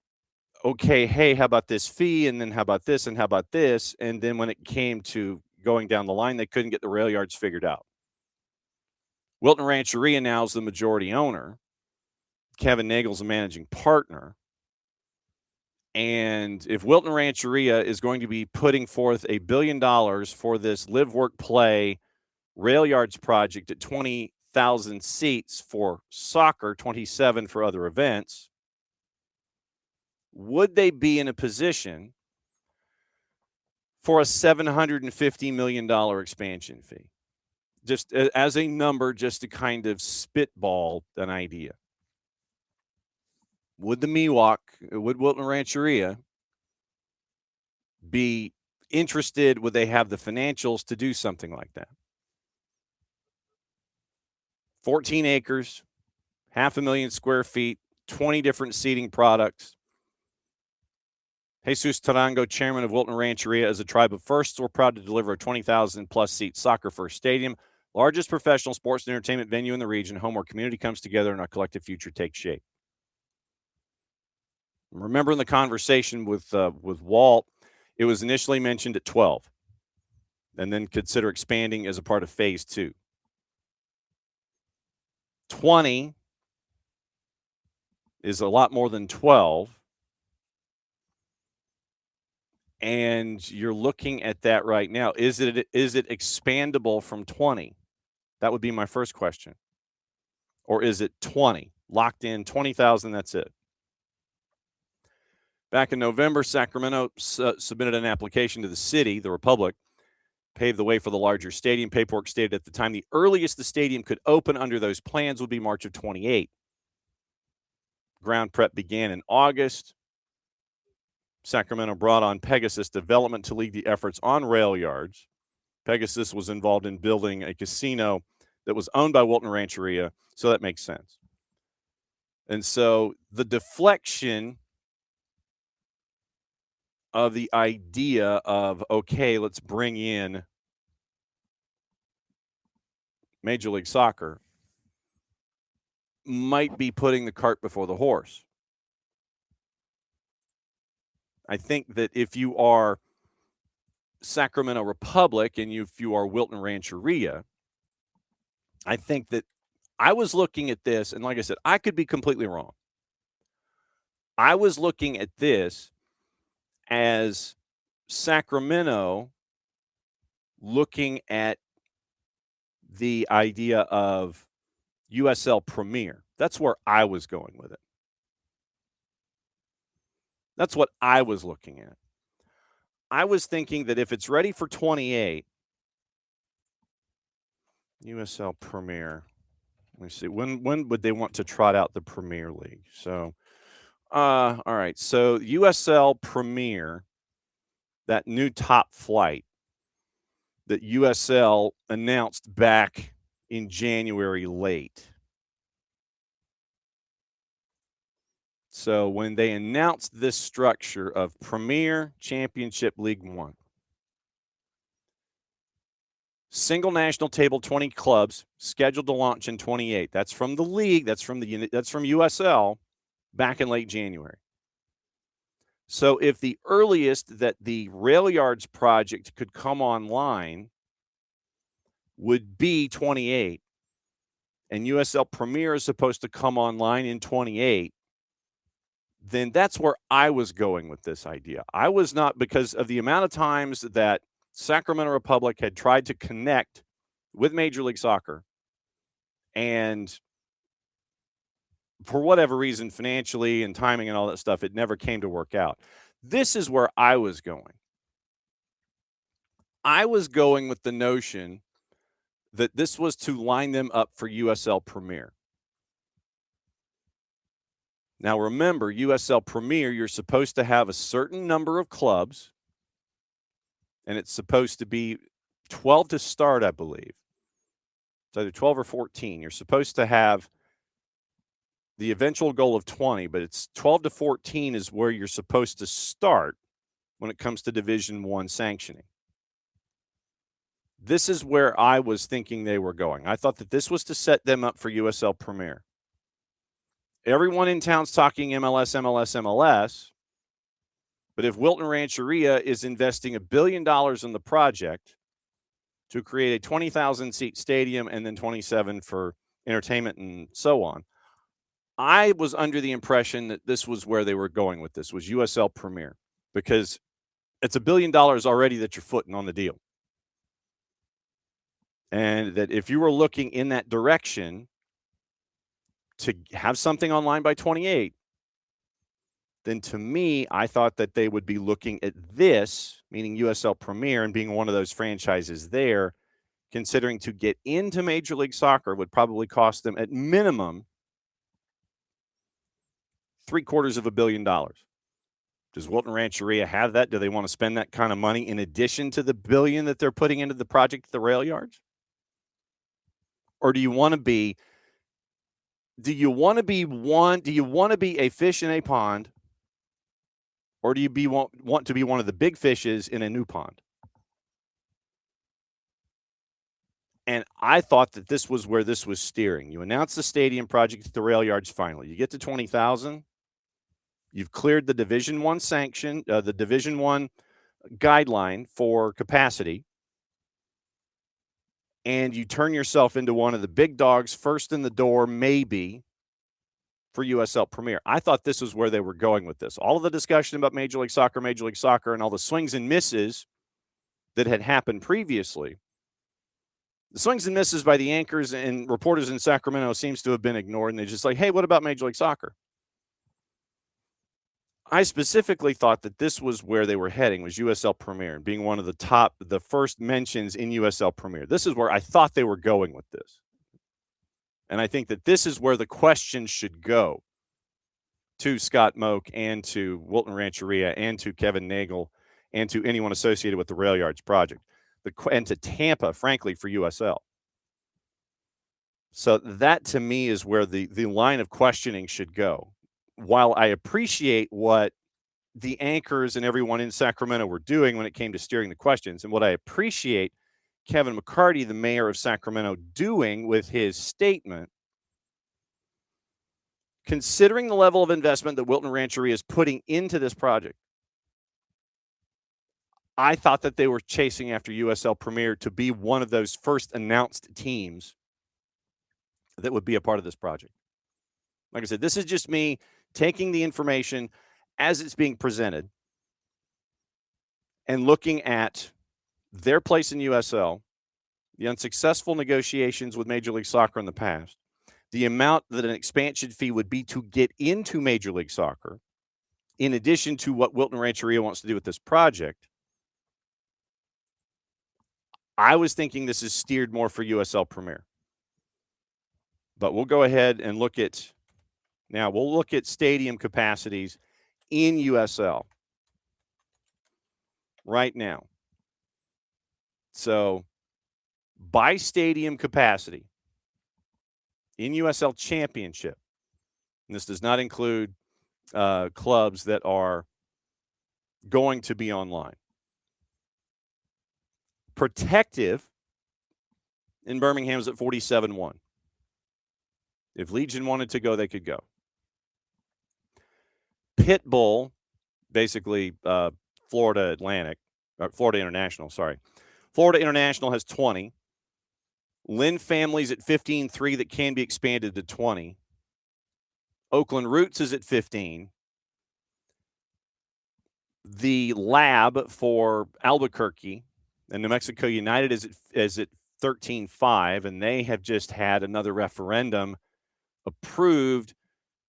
okay, hey, how about this fee, and then how about this, and how about this, and then when it came to going down the line. They couldn't get the rail yards figured out. Wilton Rancheria now is the majority owner. Kevin Nagel's the managing partner. And if Wilton Rancheria is going to be putting forth $1 billion for this live, work, play rail yards project at 20,000 seats for soccer, 27 for other events, would they be in a position for a $750 million expansion fee? Just as a number, just to kind of spitball an idea. Would the Miwok, would Wilton Rancheria be interested? Would they have the financials to do something like that? 14 acres, 500,000 square feet, 20 different seating products. Jesus Tarango, chairman of Wilton Rancheria, as a tribe of firsts, we're proud to deliver a 20,000-plus seat soccer-first stadium, largest professional sports and entertainment venue in the region, home where community comes together and our collective future takes shape. Remembering the conversation with Walt, it was initially mentioned at 12, and then consider expanding as a part of phase 2. 20 is a lot more than 12. And you're looking at that right now. Is it expandable from 20? That would be my first question. Or is it 20? Locked in, 20,000, that's it. Back in November, Sacramento submitted an application to the city, the Republic, paved the way for the larger stadium. Paperwork stated at the time the earliest the stadium could open under those plans would be March of 28. Ground prep began in August. Sacramento brought on Pegasus Development to lead the efforts on rail yards. Pegasus was involved in building a casino that was owned by Wilton Rancheria, so that makes sense. And so the deflection of the idea of, okay, let's bring in Major League Soccer might be putting the cart before the horse. I think that if you are Sacramento Republic and if you are Wilton Rancheria, I think that I was looking at this, and like I said, I could be completely wrong. I was looking at this as Sacramento looking at the idea of USL Premier. That's where I was going with it. That's what I was looking at. I was thinking that if it's ready for 28, USL Premier, let me see, when would they want to trot out the Premier League? So, all right, so USL Premier, that new top flight that USL announced back in January late. So when they announced this structure of Premier Championship League One, single national table 20 clubs scheduled to launch in 28. That's from the league. That's from USL back in late January. So if the earliest that the rail yards project could come online would be 28, and USL Premier is supposed to come online in 28, then that's where I was going with this idea. I was not, because of the amount of times that Sacramento Republic had tried to connect with Major League Soccer, and for whatever reason, financially and timing and all that stuff, it never came to work out. This is where I was going. I was going with the notion that this was to line them up for USL Premier. Now, remember, USL Premier, you're supposed to have a certain number of clubs, and it's supposed to be 12 to start, I believe. It's either 12 or 14. You're supposed to have the eventual goal of 20, but it's 12 to 14 is where you're supposed to start when it comes to Division I sanctioning. This is where I was thinking they were going. I thought that this was to set them up for USL Premier. Everyone in town's talking MLS, MLS, MLS. But if Wilton Rancheria is investing $1 billion in the project, to create a 20,000 seat stadium and then 27 for entertainment and so on. I was under the impression that this was where they were going with this, was USL Premier, because it's $1 billion already that you're footing on the deal. And that if you were looking in that direction to have something online by 28, then to me, I thought that they would be looking at this, meaning USL Premier, and being one of those franchises there, considering to get into Major League Soccer would probably cost them at minimum $750 million. Does Wilton Rancheria have that? Do they want to spend that kind of money in addition to the $1 billion that they're putting into the project at the rail yards? Or do you want to be a fish in a pond, or do you want to be one of the big fishes in a new pond? And I thought that this was where this was steering. You announce the stadium project at the rail yards finally. You get to 20,000. You've cleared the Division I sanction, the Division I guideline for capacity. And you turn yourself into one of the big dogs, first in the door, maybe, for USL Premier. I thought this was where they were going with this. All of the discussion about Major League Soccer, and all the swings and misses that had happened previously. The swings and misses by the anchors and reporters in Sacramento seems to have been ignored, and they're just like, hey, what about Major League Soccer? I specifically thought that this was where they were heading, was USL Premier, and being one of the first mentions in USL Premier. This is where I thought they were going with this. And I think that this is where the question should go to Scott Moak and to Wilton Rancheria and to Kevin Nagel and to anyone associated with the Rail Yards project, and to Tampa, frankly, for USL. So that, to me, is where the line of questioning should go. While I appreciate what the anchors and everyone in Sacramento were doing when it came to steering the questions, and what I appreciate Kevin McCarty, the mayor of Sacramento, doing with his statement, considering the level of investment that Wilton Rancheria is putting into this project, I thought that they were chasing after USL Premier to be one of those first announced teams that would be a part of this project. Like I said, this is just me taking the information as it's being presented and looking at their place in USL, the unsuccessful negotiations with Major League Soccer in the past, the amount that an expansion fee would be to get into Major League Soccer, in addition to what Wilton Rancheria wants to do with this project. I was thinking this is steered more for USL Premier. But we'll go ahead and look at stadium capacities in USL right now. So by stadium capacity in USL Championship, and this does not include clubs that are going to be online. Protective in Birmingham is at 47-1. If Legion wanted to go, they could go. Pitbull, basically Florida International, sorry. Florida International has 20. Lynn Family's at 15-3 that can be expanded to 20. Oakland Roots is at 15. The Lab for Albuquerque and New Mexico United is at 13-5, and they have just had another referendum approved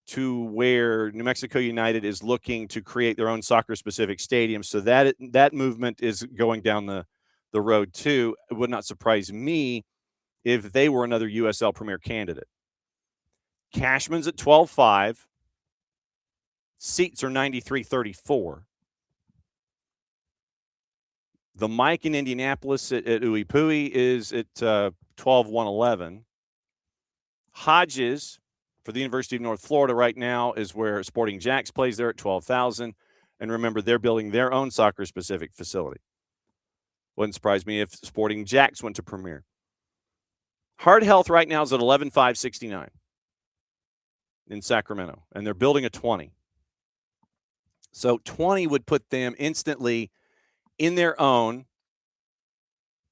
to where New Mexico United is looking to create their own soccer-specific stadium. So that movement is going down the road too. It would not surprise me if they were another USL Premier candidate. Cashman's at 12-5. Seats are 93-34. The Mike in Indianapolis at Uipui is at 12-111. Hodges for the University of North Florida right now is where Sporting Jacks plays. There at 12,000. And remember, they're building their own soccer-specific facility. Wouldn't surprise me if Sporting Jacks went to Premier. Heart Health right now is at 11,569 in Sacramento, and they're building a 20. So 20 would put them instantly in their own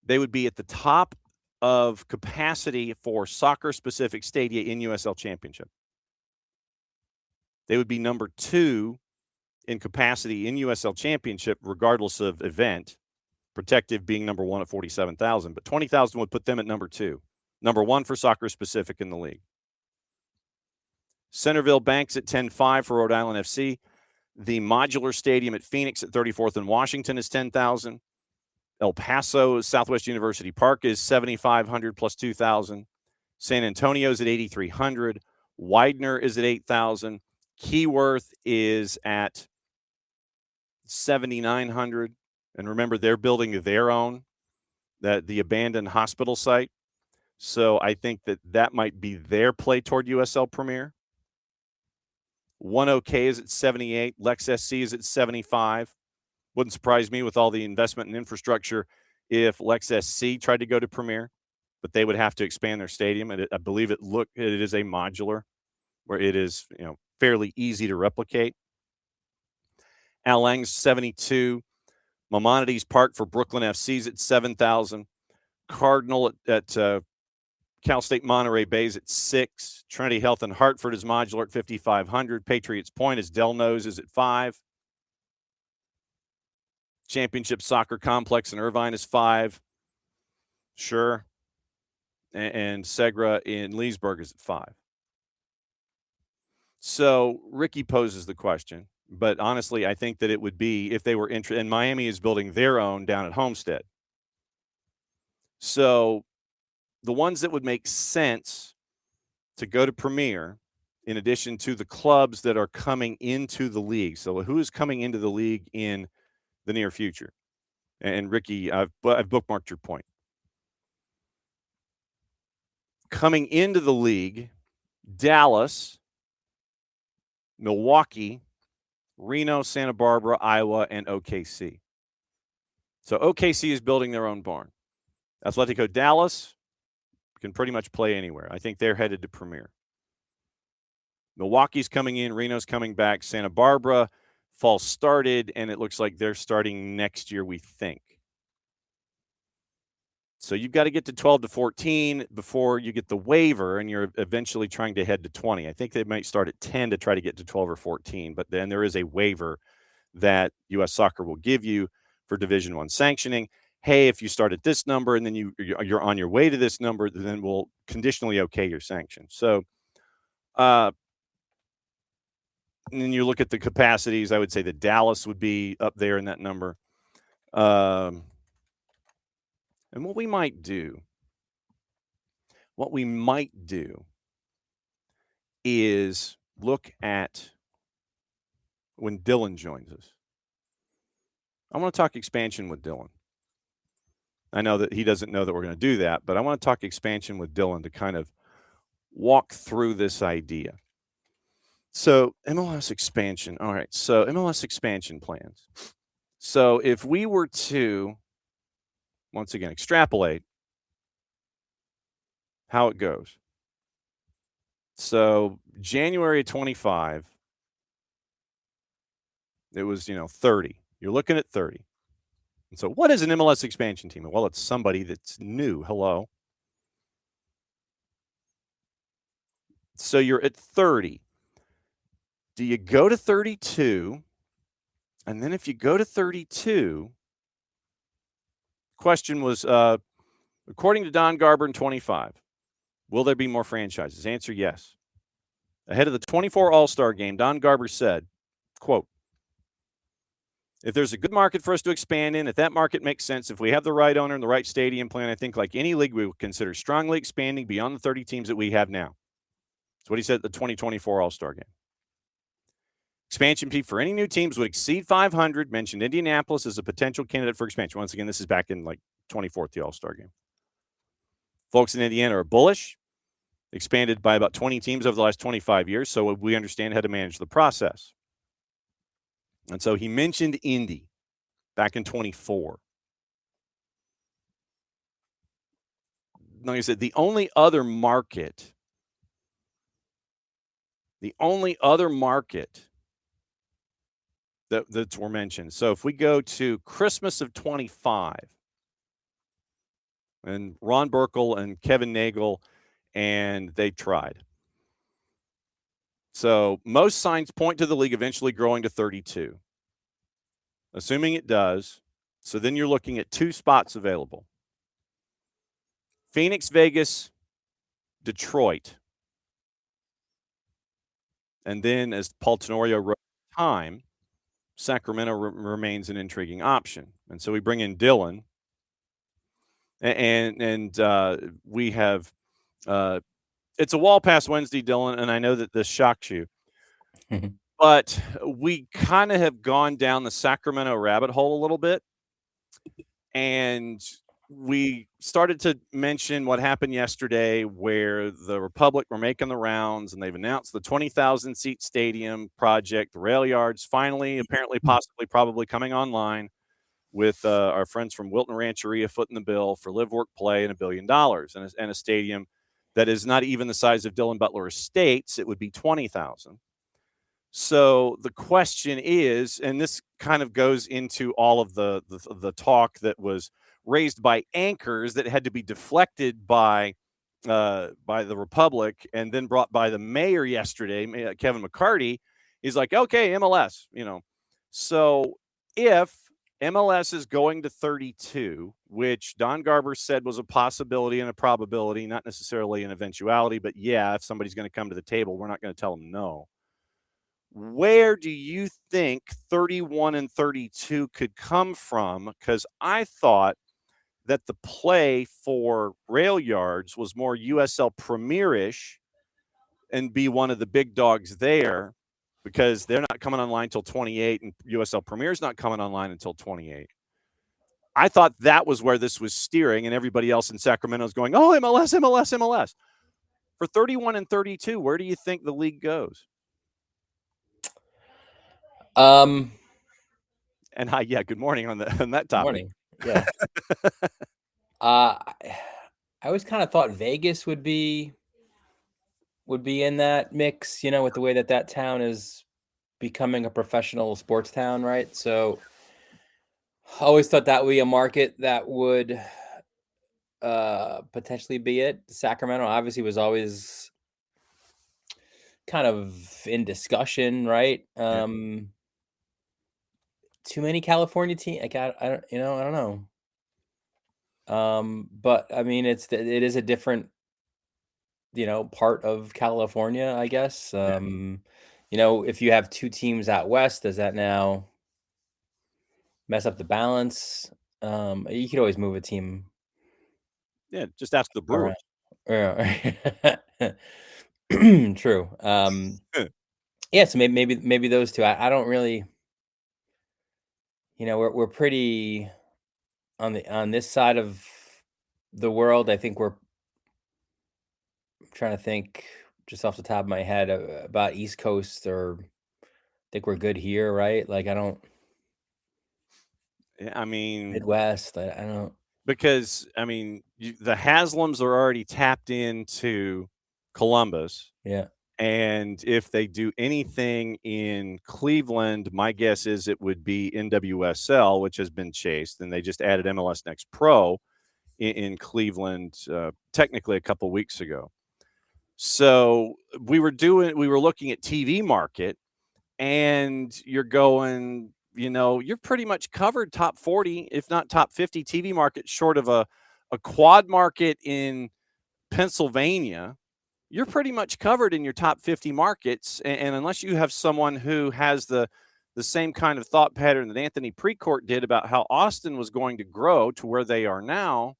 They would be at the top of capacity for soccer-specific stadia in USL Championship. They would be number 2 in capacity in USL Championship, regardless of event. Protective being number 1 at 47,000, but 20,000 would put them at number 2. Number 1 for soccer-specific in the league. Centerville Banks at 10.5 for Rhode Island FC. The Modular Stadium at Phoenix at 34th and Washington is 10,000. El Paso Southwest University Park is 7,500 plus 2,000. San Antonio's at 8,300. Widener is at 8,000. Keyworth is at 7,900. And remember, they're building their own, the abandoned hospital site. So I think that might be their play toward USL Premier. 1OK is at 78. Lex SC is at 75. Wouldn't surprise me with all the investment in infrastructure if Lex SC tried to go to Premier, but they would have to expand their stadium. And I believe it is a modular where it is fairly easy to replicate. Al Lang's 72. Maimonides Park for Brooklyn FC's at 7,000. Cardinal at Cal State Monterey Bay's at 6. Trinity Health in Hartford is modular at 5,500. Patriots Point, as Del knows, is at 5. Championship Soccer Complex in Irvine is 5. Sure. And Segra in Leesburg is at 5. So Ricky poses the question, but honestly, I think that it would be if they were interested. And Miami is building their own down at Homestead. So the ones that would make sense to go to Premier, in addition to the clubs that are coming into the league. So who is coming into the league in the near future? And Ricky, I've bookmarked your point. Coming into the league, Dallas, Milwaukee, Reno, Santa Barbara, Iowa, and OKC. So OKC is building their own barn. Atletico Dallas can pretty much play anywhere. I think they're headed to Premier. Milwaukee's coming in, Reno's coming back, Santa Barbara, fall started, and it looks like they're starting next year, we think. So you've got to get to 12 to 14 before you get the waiver, and you're eventually trying to head to 20. I think they might start at 10 to try to get to 12 or 14, but then there is a waiver that U.S. Soccer will give you for Division I sanctioning. Hey, if you start at this number and then you're on your way to this number, then we'll conditionally okay your sanction. So, and then you look at the capacities, I would say that Dallas would be up there in that number. And what we might do is look at when Dylan joins us. I want to talk expansion with Dylan. I know that he doesn't know that we're going to do that, but I want to talk expansion with Dylan to kind of walk through this idea. So MLS expansion. All right. So MLS expansion plans. So if we were to, once again, extrapolate how it goes. So January 25, it was, 30. You're looking at 30. And so what is an MLS expansion team? Well, it's somebody that's new. Hello. So you're at 30. Do you go to 32? And then if you go to 32, question was, according to Don Garber in 25, will there be more franchises? Answer, yes. Ahead of the 24 All-Star game, Don Garber said, quote, if there's a good market for us to expand in, if that market makes sense, if we have the right owner and the right stadium plan, I think like any league, we will consider strongly expanding beyond the 30 teams that we have now. That's what he said at the 2024 All-Star game. Expansion fee for any new teams would exceed 500. Mentioned Indianapolis as a potential candidate for expansion. Once again, this is back in like 24th, the All-Star game. Folks in Indiana are bullish. Expanded by about 20 teams over the last 25 years, so we understand how to manage the process. And so he mentioned Indy back in 24. Like I said, the only other market that's were mentioned. So if we go to Christmas of 25, and Ron Burkle and Kevin Nagel, and they tried. So most signs point to the league eventually growing to 32. Assuming it does, so then you're looking at 2 spots available. Phoenix, Vegas, Detroit. And then, as Paul Tenorio wrote time, Sacramento remains an intriguing option. And so we bring in Dylan, and we have it's a wall pass Wednesday, Dylan, and I know that this shocks you. But we kind of have gone down the Sacramento rabbit hole a little bit. And we started to mention what happened yesterday where the Republic were making the rounds, and they've announced the 20,000-seat stadium project, the rail yards, finally, apparently, possibly, probably coming online with our friends from Wilton Rancheria footing the bill for live, work, play, and $1 billion and a stadium that is not even the size of Dylan Butler Estates. It would be 20,000. So the question is, and this kind of goes into all of the talk that was raised by anchors that had to be deflected by the Republic and then brought by the mayor yesterday, Kevin McCarty. He's like, okay, MLS, So if MLS is going to 32, which Don Garber said was a possibility and a probability, not necessarily an eventuality, but yeah, if somebody's going to come to the table, we're not going to tell them no. Where do you think 31 and 32 could come from? Because I thought that the play for rail yards was more USL Premier-ish and be one of the big dogs there, because they're not coming online until 28 and USL Premier is not coming online until 28. I thought that was where this was steering, and everybody else in Sacramento is going, oh, MLS, MLS, MLS. For 31 and 32, where do you think the league goes? And hi, yeah, good morning on that topic. Morning. Yeah. I always kind of thought Vegas would be in that mix, with the way that town is becoming a professional sports town, right? So I always thought that would be a market that would potentially be it. Sacramento obviously was always kind of in discussion, right? Yeah. Too many California teams. Like I don't know. But I mean, it is a different, part of California, I guess. If you have 2 teams out west, does that now mess up the balance? You could always move a team. Yeah, just ask the Brewers. Yeah. True. Yeah, so maybe those 2. I don't really, we're pretty on this side of the world. I think we're trying to think just off the top of my head about East Coast, or I think we're good here, right? Like I mean, Midwest. I don't. Because the Haslams are already tapped into Columbus. Yeah. And if they do anything in Cleveland, my guess is it would be NWSL, which has been chased, and they just added MLS Next Pro in Cleveland, technically a couple weeks ago. So we were looking at TV market, and you're going, you're pretty much covered top 40, if not top 50 TV market, short of a quad market in Pennsylvania. You're pretty much covered in your top 50 markets. And unless you have someone who has the same kind of thought pattern that Anthony Precourt did about how Austin was going to grow to where they are now,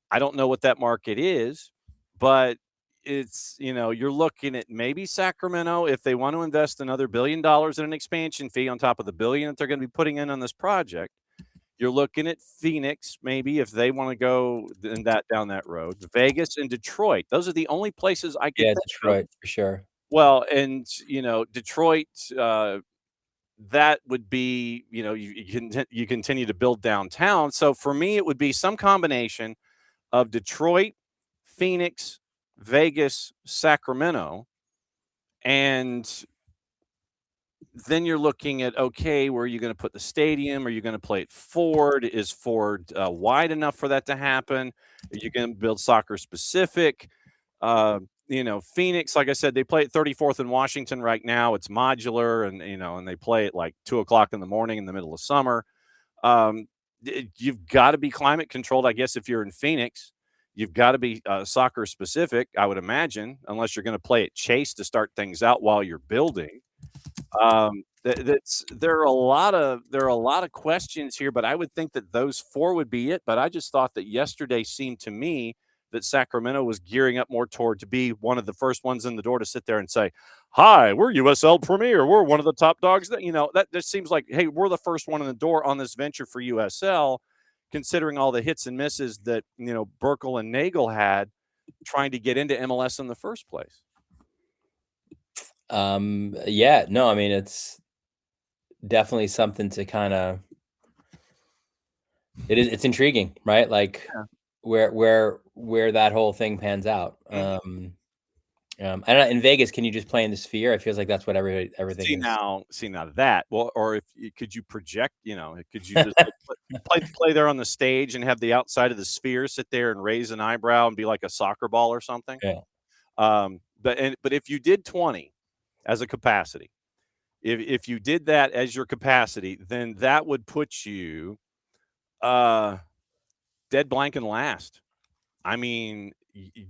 I don't know what that market is, but it's, you're looking at maybe Sacramento, if they want to invest another $1 billion in an expansion fee on top of the $1 billion that they're going to be putting in on this project. You're looking at Phoenix, maybe, if they want to go down that road. Vegas and Detroit. Those are the only places I can think Detroit, of. for sure. Well, and, Detroit, that would be, you continue to build downtown. So for me, it would be some combination of Detroit, Phoenix, Vegas, Sacramento, and then you're looking at, okay, where are you going to put the stadium? Are you going to play it Ford? Is Ford wide enough for that to happen? Are you going to build soccer specific? Phoenix, like I said, they play at 34th in Washington right now. It's modular, and they play at like 2:00 in the morning in the middle of summer. You've got to be climate controlled, I guess, if you're in Phoenix. You've got to be soccer specific, I would imagine, unless you're going to play at Chase to start things out while you're building. There are a lot of questions here, but I would think that those four would be it. But I just thought that yesterday seemed to me that Sacramento was gearing up more toward to be one of the first ones in the door to sit there and say, "Hi, we're USL Premier. We're one of the top dogs." That just seems like, hey, we're the first one in the door on this venture for USL, considering all the hits and misses that Burkle and Nagel had trying to get into MLS in the first place. Yeah, no, I mean, it's definitely something to kind of, it's intriguing, right? Like where that whole thing pans out. I don't know, in Vegas, can you just play in the Sphere? It feels like that's what everything See is. now that. Well, or could you project, could you just play there on the stage and have the outside of the Sphere sit there and raise an eyebrow and be like a soccer ball or something? Yeah. But if you did 20 as a capacity, if you did that as your capacity, then that would put you dead blank and last. I mean,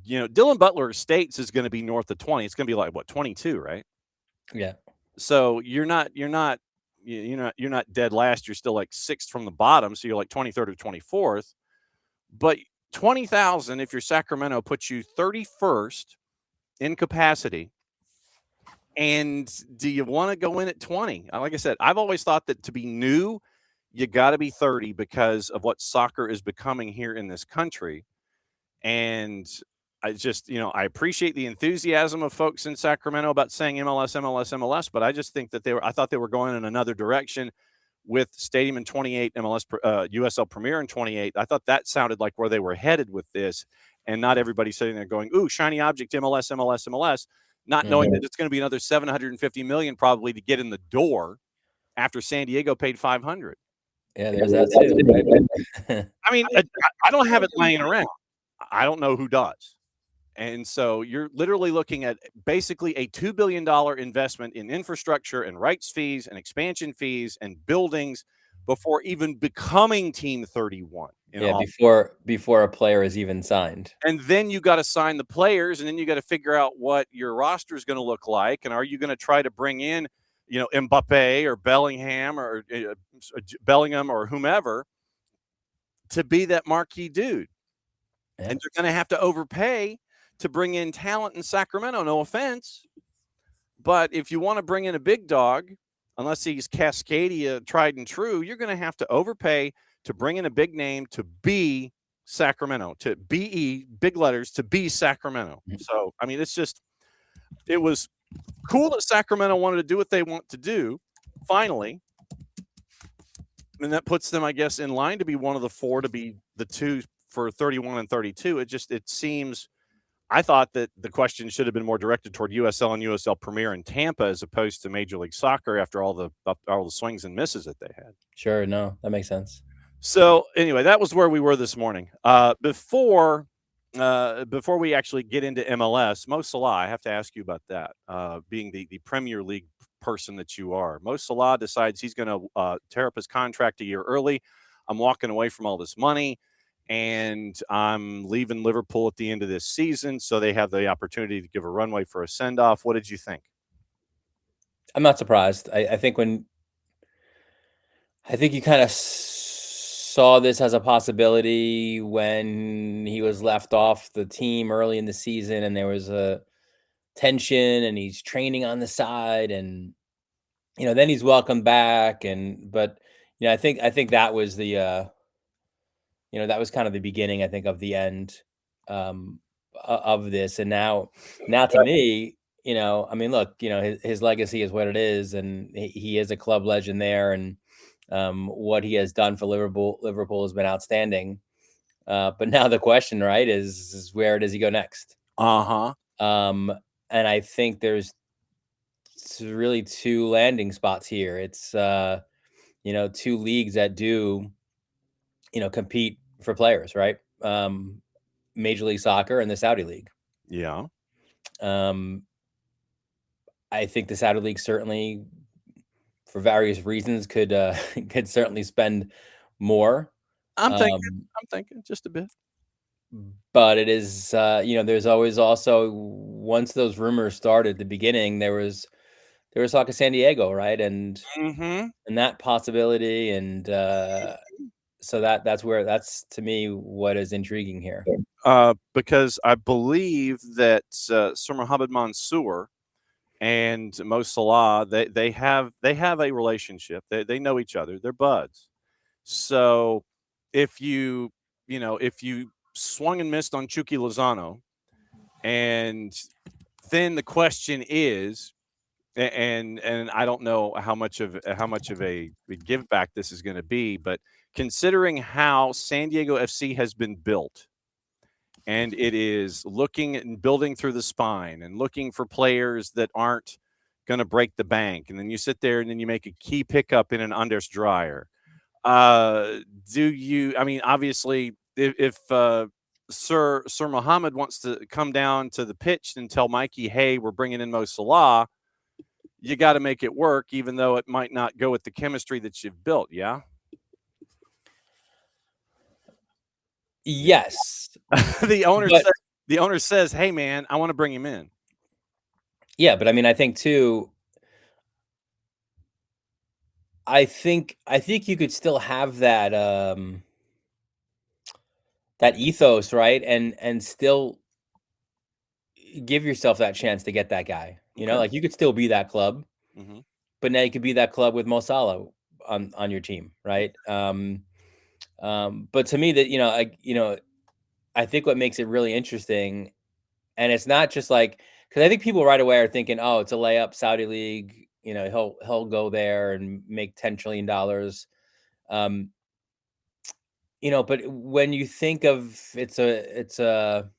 Dylan Butler Estates is going to be north of 20. It's going to be like, what, 22, right? Yeah. So you're not dead last. You're still like 6th from the bottom. So you're like 23rd or 24th. But 20,000, if you're Sacramento, puts you 31st in capacity. And do you want to go in at 20? Like I said, I've always thought that to be new, you got to be 30 because of what soccer is becoming here in this country. And I just, I appreciate the enthusiasm of folks in Sacramento about saying MLS, MLS, MLS, but I just think that I thought they were going in another direction with Stadium in 28, MLS, USL Premier in 28. I thought that sounded like where they were headed with this, and not everybody sitting there going, "Ooh, shiny object, MLS, MLS, MLS," not knowing that it's going to be another $750 million probably to get in the door after San Diego paid $500. Yeah, there's that too. Right? I mean, I don't have it laying around. I don't know who does. And so you're literally looking at basically a $2 billion investment in infrastructure and rights fees and expansion fees and buildings before even becoming Team 31. Yeah, before a player is even signed. And then you got to sign the players, and then you got to figure out what your roster is going to look like. And are you going to try to bring in, Mbappe or Bellingham or Bellingham or whomever to be that marquee dude? Yeah. And they're going to have to overpay to bring in talent in Sacramento, no offense. But if you want to bring in a big dog, unless he's Cascadia tried and true, you're going to have to overpay to bring in a big name to be Sacramento, to BE, big letters, to be Sacramento. So, I mean, it was cool that Sacramento wanted to do what they want to do, finally. And that puts them, I guess, in line to be one of the four, to be the two for 31 and 32. It seems, I thought that the question should have been more directed toward USL and USL Premier in Tampa as opposed to Major League Soccer after all the swings and misses that they had. Sure, no, that makes sense. So anyway, that was where we were this morning. Before we actually get into MLS, Mo Salah, I have to ask you about that. Being the Premier League person that you are, Mo Salah decides he's going to tear up his contract a year early. I'm walking away from all this money, and I'm leaving Liverpool at the end of this season, so they have the opportunity to give a runway for a send-off. What did you think? I'm not surprised. I think you kind of saw this as a possibility when he was left off the team early in the season, and there was a tension, and he's training on the side, and then he's welcomed back, but I think that was the that was kind of the beginning, I think, of the end of this. And now to me, I mean, look, his legacy is what it is, and he is a club legend there, and what he has done for Liverpool has been outstanding. But now the question, right, is where does he go next? Uh-huh. And I think there's really two landing spots here. It's two leagues that do compete for players, right? Major League Soccer and the Saudi League. Yeah. I think the Saudi League certainly, for various reasons, could could certainly spend more. I'm thinking just a bit. But it is, there's always also, once those rumors started at the beginning, there was talk of San Diego, right? And that possibility, and so that's to me what is intriguing here. Because I believe that Sir Mohammed Mansour and Mo Salah, they have a relationship. They know each other. They're buds. So if you swung and missed on Chucky Lozano, and then the question is, and I don't know how much of a give back this is going to be, but considering how San Diego FC has been built, and it is looking and building through the spine and looking for players that aren't going to break the bank, and then you sit there and then you make a key pickup in an Anders Dreyer. Obviously, if Sir Mohammed wants to come down to the pitch and tell Mikey, hey, we're bringing in Mo Salah, you got to make it work, even though it might not go with the chemistry that you've built. Yeah. Yes. The owner says, hey man, I want to bring him in. Yeah, but I mean, I think too, I think you could still have that that ethos, right? And still give yourself that chance to get that guy. Like you could still be that club, but now you could be that club with Mo Salah on your team, right? But to me, that I think what makes it really interesting, and it's not just like, because I think people right away are thinking, oh, it's a layup, Saudi League. He'll go there and make $10 trillion. But when you think of it's a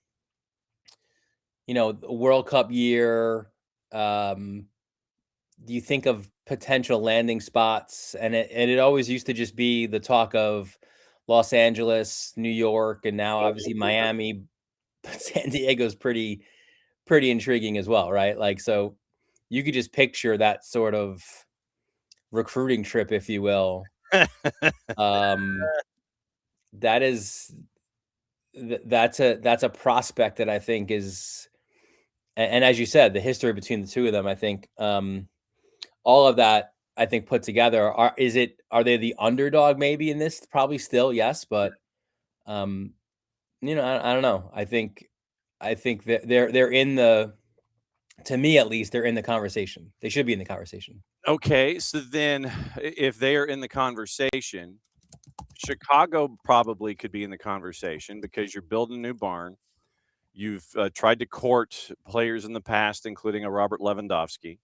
World Cup year, you think of potential landing spots, and it always used to just be the talk of Los Angeles, New York, and now obviously Miami. But San Diego's pretty intriguing as well, right? Like, so you could just picture that sort of recruiting trip, if you will. That's a prospect that I think is, and as you said, the history between the two of them, I think all of that, I think, put together, are they the underdog maybe in this? Probably still, yes, but I don't know. I think that they're in the, to me at least, they're in the conversation. They should be in the conversation. Okay, so then if they are in the conversation, Chicago probably could be in the conversation because you're building a new barn. You've tried to court players in the past, including a Robert Lewandowski.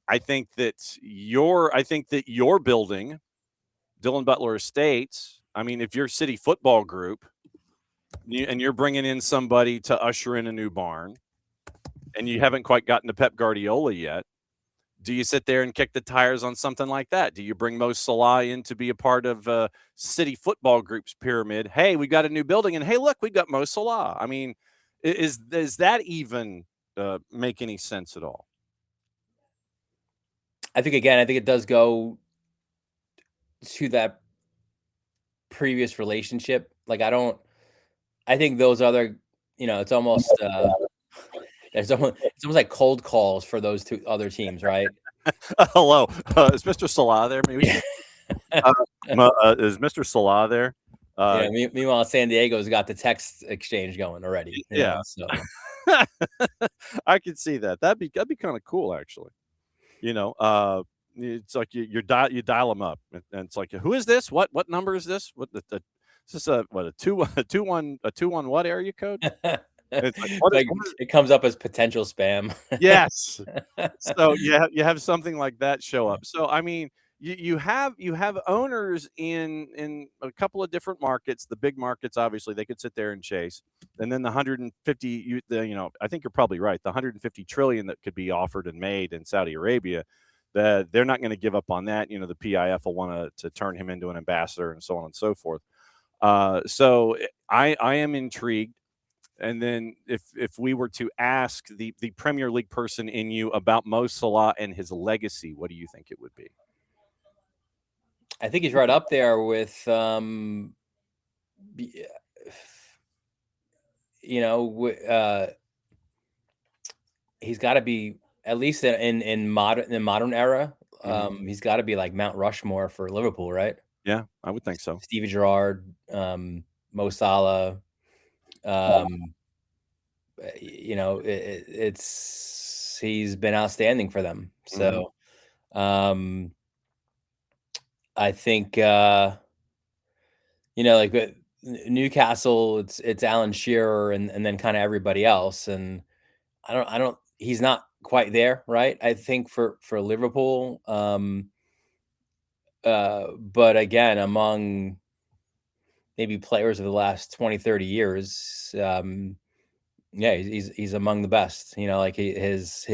I think that you're building Dylan Butler Estates. I mean, if you're City Football Group and you're bringing in somebody to usher in a new barn, and you haven't quite gotten to Pep Guardiola yet, do you sit there and kick the tires on something like that? Do you bring Mo Salah in to be a part of City Football Group's pyramid? Hey, we got a new building, and hey, look, we got Mo Salah. I mean, is that even make any sense at all? I think it does go to that previous relationship. Like, I think those other, it's almost it's almost like cold calls for those two other teams, right? Hello, is Mr. Salah there? Maybe is Mr. Salah there? Meanwhile, San Diego's got the text exchange going already. Yeah, so I could see that. That'd be kind of cool, actually. It's like you dial them up, and it's like, who is this? What number is this? What is this? A 2-1 what area code? It's like, it comes up as potential spam. Yes. So you have something like that show up. So I mean, you have owners in a couple of different markets. The big markets, obviously, they could sit there and chase, and then the 150. I think you're probably right. The 150 trillion that could be offered and made in Saudi Arabia, they're not going to give up on that. The PIF will want to turn him into an ambassador and so on and so forth. So I am intrigued. And then if we were to ask the Premier League person in you about Mo Salah and his legacy, what do you think it would be? I think he's right up there with, he's got to be at least in modern era. He's got to be like Mount Rushmore for Liverpool, right? Yeah, I would think so. Stevie Gerrard, Mo Salah. He's been outstanding for them. So, I think, like with Newcastle, it's Alan Shearer and then kind of everybody else. And he's not quite there, right? I think for Liverpool. But again, among maybe players of the last 20, 30 years, yeah, he's among the best. Like he's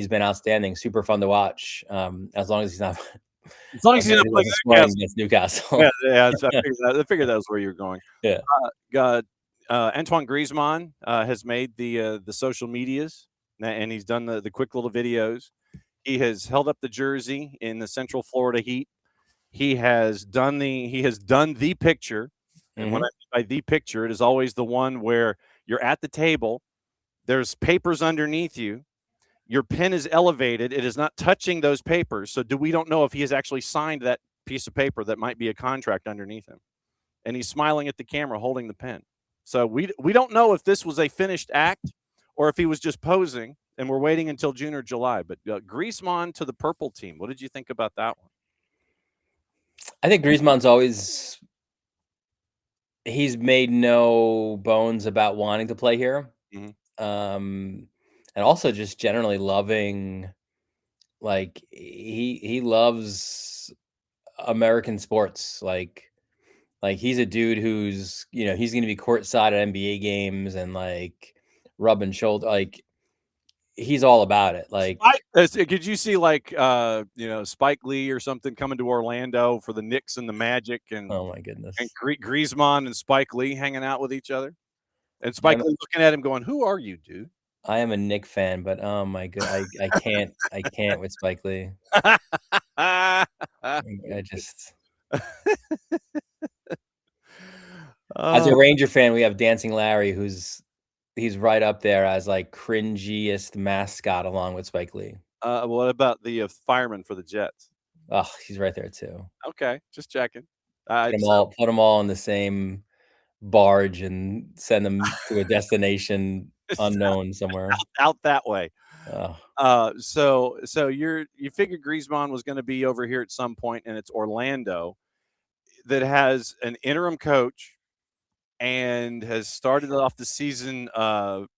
been outstanding, super fun to watch. As long as he's not, as long as he's not playing against Newcastle. Yeah. I figured that was where you were going. Yeah. Antoine Griezmann has made the social medias, and he's done the quick little videos. He has held up the jersey in the Central Florida Heat. He has done the picture. And when I mean by the picture, it is always the one where you're at the table, there's papers underneath you, your pen is elevated, it is not touching those papers. So we don't know if he has actually signed that piece of paper that might be a contract underneath him. And he's smiling at the camera holding the pen. So we don't know if this was a finished act or if he was just posing, and we're waiting until June or July. But Griezmann to the purple team, what did you think about that one? I think Griezmann's always, he's made no bones about wanting to play here. And also just generally loving, like he loves American sports. Like he's a dude who's, he's going to be courtside at NBA games and like rubbing shoulder. Like he's all about it. Like, could you see like Spike Lee or something coming to Orlando for the Knicks and the Magic, and oh my goodness, and Griezmann and Spike Lee hanging out with each other, and Spike Lee looking at him going, "Who are you, dude?" I am a Knick fan, but oh my god, I can't with Spike Lee. I just. As a Ranger fan, we have Dancing Larry, he's right up there as like cringiest mascot along with Spike Lee. What about the fireman for the Jets? Oh, he's right there too. Okay, just checking. Put them all in the same barge and send them to a destination unknown somewhere out that way. Oh. So you figured Griezmann was going to be over here at some point, and it's Orlando that has an interim coach and has started off the season not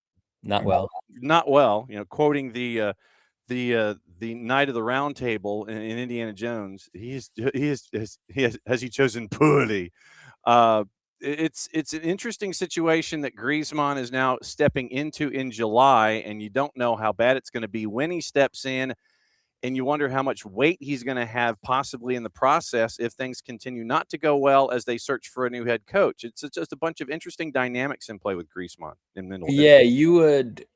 well. Quoting the Night of the Round Table in Indiana Has he chosen poorly? It's an interesting situation that Griezmann is now stepping into in July, and you don't know how bad it's going to be when he steps in, and you wonder how much weight he's going to have possibly in the process if things continue not to go well as they search for a new head coach. It's just a bunch of interesting dynamics in play with Griezmann in Middleton. Yeah, you would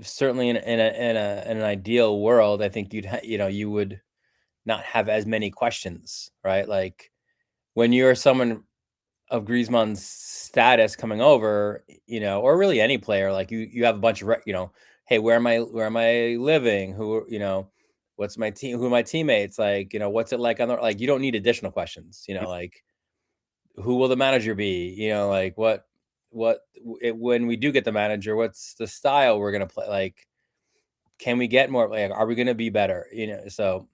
certainly in an ideal world, I think you would not have as many questions, right? Like when you're someone of Griezmann's status coming over, or really any player, like you have a bunch of, hey, where am I living? Who, what's my team? Who are my teammates? Like, what's it like like, you don't need additional questions, like who will the manager be? Like when we do get the manager, what's the style we're going to play? Like, can we get more, like, are we going to be better? So,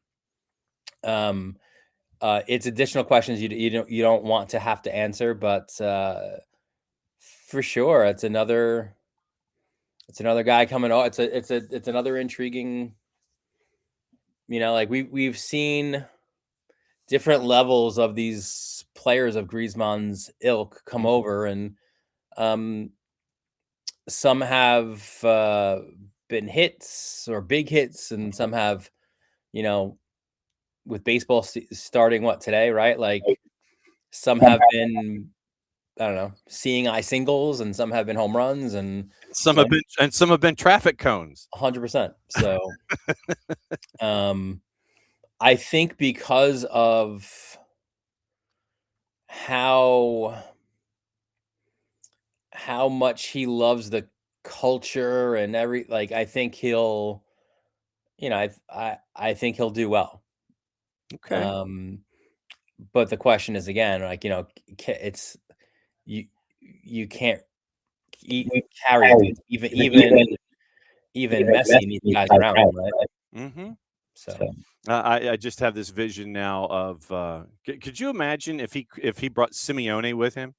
it's additional questions you don't want to have to answer, but for sure, it's another guy coming out. It's another intriguing, like we've seen different levels of these players of Griezmann's ilk come over, and some have been hits or big hits, and some have, with baseball starting today, right? Like some have been, I don't know, seeing eye singles, and some have been home runs, and some have been traffic cones. 100%. So, I think because of how much he loves the culture and I think he'll, I think he'll do well. Okay. But the question is, again, it's you can't carry it. Even Messi needs guys around him, right? Mm-hmm. So I just have this vision now of could you imagine if he brought Simeone with him?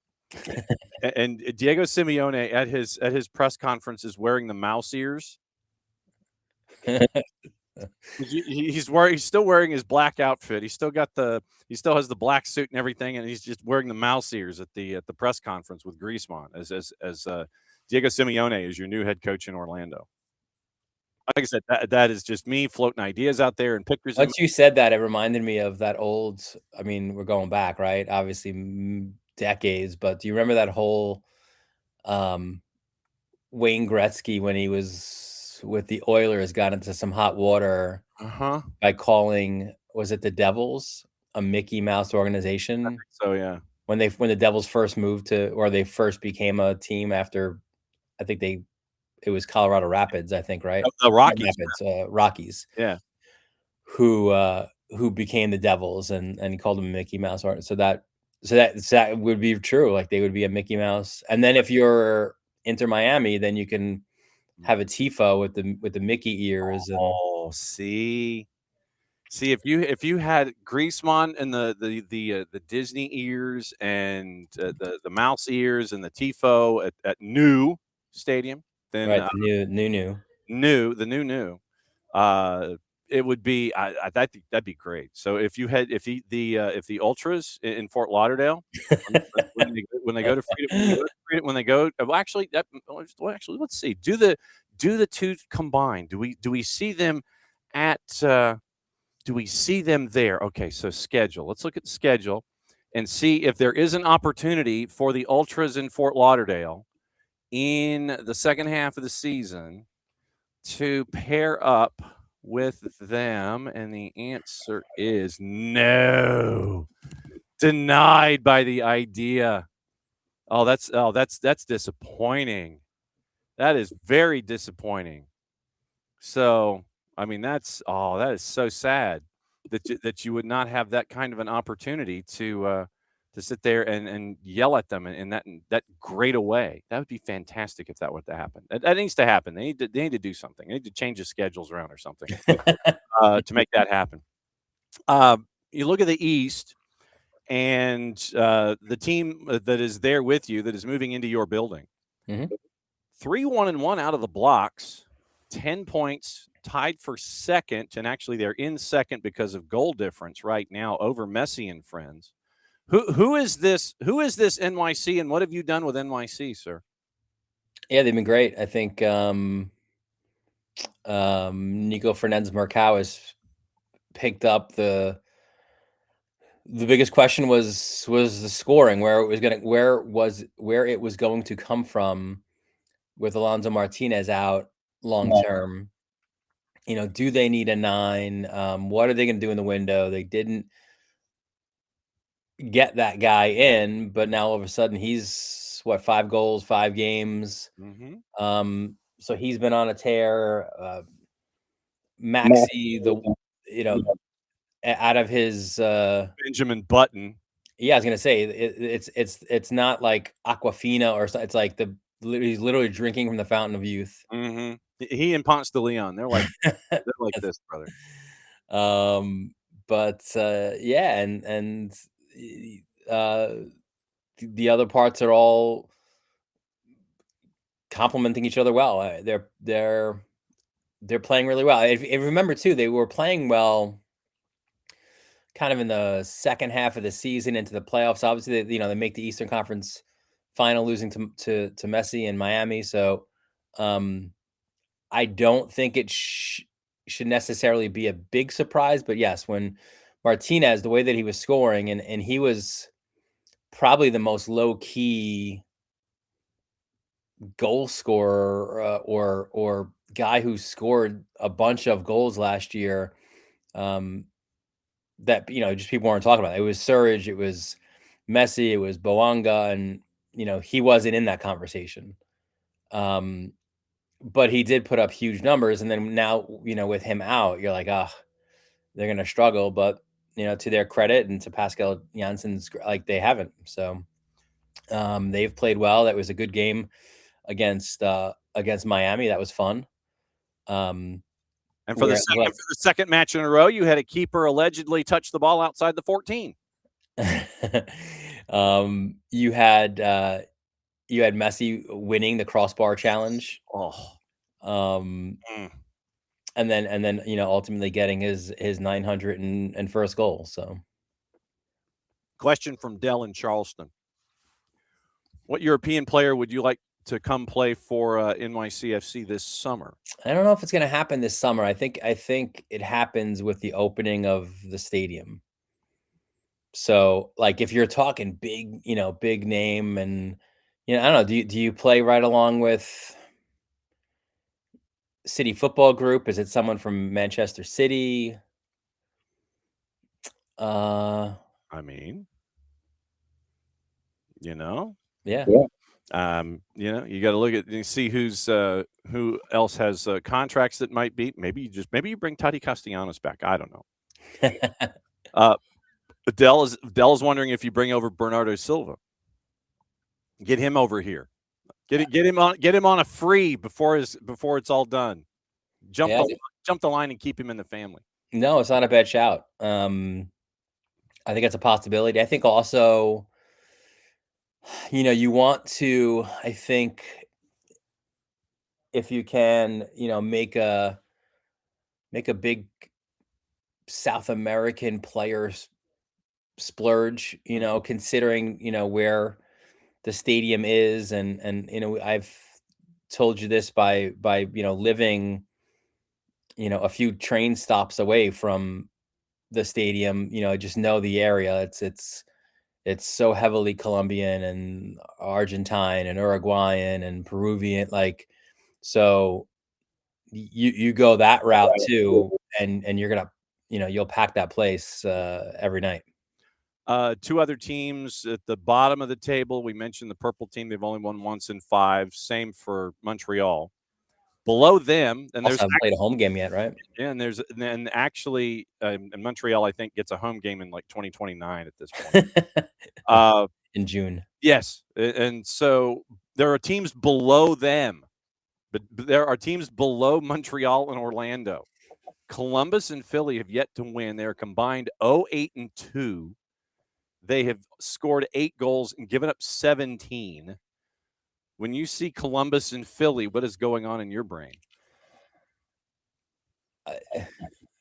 And Diego Simeone at his press conference is wearing the mouse ears. He's still wearing his black outfit. He still has the black suit and everything, and he's just wearing the mouse ears at the press conference with Griezmann as Diego Simeone is your new head coach in Orlando. Like I said, that is just me floating ideas out there and pictures. Once you said that, it reminded me of that old. I mean, we're going back, right? Obviously, decades. But do you remember that whole Wayne Gretzky, when he was with the Oilers, got into some hot water by calling, was it the Devils, a Mickey Mouse organization? So yeah, when the Devils first moved to, or they first became a team after, I think it was Colorado Rapids, I think, right? The Rockies. Rockies. Yeah. Who became the Devils, and he called them Mickey Mouse art. So that would be true. Like they would be a Mickey Mouse. And then if you're Inter Miami, then you can have a tifo with the Mickey ears. And see, if you had Griezmann and the Disney ears and the mouse ears and the tifo at new stadium, then right, the new. It would be that'd be great. So if the Ultras in Fort Lauderdale when they go to Freedom, let's see, do the two combined? Do we see them at do we see them there? Okay, so schedule. Let's look at the schedule and see if there is an opportunity for the Ultras in Fort Lauderdale in the second half of the season to pair up with them, and the answer is no. Denied by the idea. Oh, that's disappointing. That is very disappointing. So, I mean, that is so sad that you would not have that kind of an opportunity to sit there and yell at them in that great a way. That would be fantastic if that were to happen. That needs to happen. They need to do something. They need to change the schedules around or something to make that happen. You look at the East, and the team that is there with you, that is moving into your building, 3-1-1 out of the blocks, 10 points, tied for second, and actually they're in second because of goal difference right now over Messi and friends. Who is this? Who is this NYC, and what have you done with NYC, sir? Yeah, they've been great. I think Nico Fernandez-Marcao has picked up the biggest question was the scoring, where it was going to come from with Alonso Martinez out long term. Do they need a 9? What are they going to do in the window? They didn't get that guy in, but now all of a sudden he's 5 goals, 5 games. So he's been on a tear. Maxi, out of his Benjamin Button. Yeah, I was gonna say it's not like Aquafina or something. It's like he's literally drinking from the fountain of youth. He and Ponce de Leon, they're like this, brother. But yeah, and the other parts are all complementing each other well. They're they're playing really well. If remember too, they were playing well kind of in the second half of the season into the playoffs. Obviously, they make the Eastern Conference final, losing to Messi in Miami. So I don't think it should necessarily be a big surprise. But yes, when Martinez, the way that he was scoring, and he was probably the most low key goal scorer or guy who scored a bunch of goals last year. That just people weren't talking about. It was Surge, it was Messi, it was Boanga, and he wasn't in that conversation. But he did put up huge numbers, and then now with him out, you're like, they're gonna struggle. But to their credit and to Pascal Jansen's, like, they haven't. So they've played well. That was a good game against Miami. That was fun. And for the second match in a row, you had a keeper allegedly touch the ball outside the 14. You had Messi winning the crossbar challenge. And then ultimately getting his 901st goal. So, question from Dell in Charleston: what European player would you like to come play for NYCFC this summer? I don't know if it's going to happen this summer. I think it happens with the opening of the stadium. So, like, if you're talking big name, and I don't know, do you play right along with City Football Group? Is it someone from Manchester City? I mean, yeah. You got to look at and see who else has contracts that might be. Maybe you bring Tati Castellanos back. I don't know. Dell is wondering if you bring over Bernardo Silva. Get him over here. Get him on a free before it's all done. Jump the line and keep him in the family. No, it's not a bad shout. I think that's a possibility. I think also, you want to, I think, if you can, make a big South American players splurge, considering, where the stadium is. And I've told you this by living, a few train stops away from the stadium. I just know the area. It's so heavily Colombian and Argentine and Uruguayan and Peruvian, like, so you go that route too, and you're gonna, you'll pack that place every night. Two other teams at the bottom of the table. We mentioned the purple team. They've only won once in 5. Same for Montreal. Below them, and also haven't played a home game yet, right? Yeah, and actually, and Montreal, I think, gets a home game in like 2029 at this point. In June. Yes, and so there are teams below them, but there are teams below Montreal and Orlando. Columbus and Philly have yet to win. They are combined 0-8-2. They have scored 8 goals and given up 17. When you see Columbus and Philly, what is going on in your brain?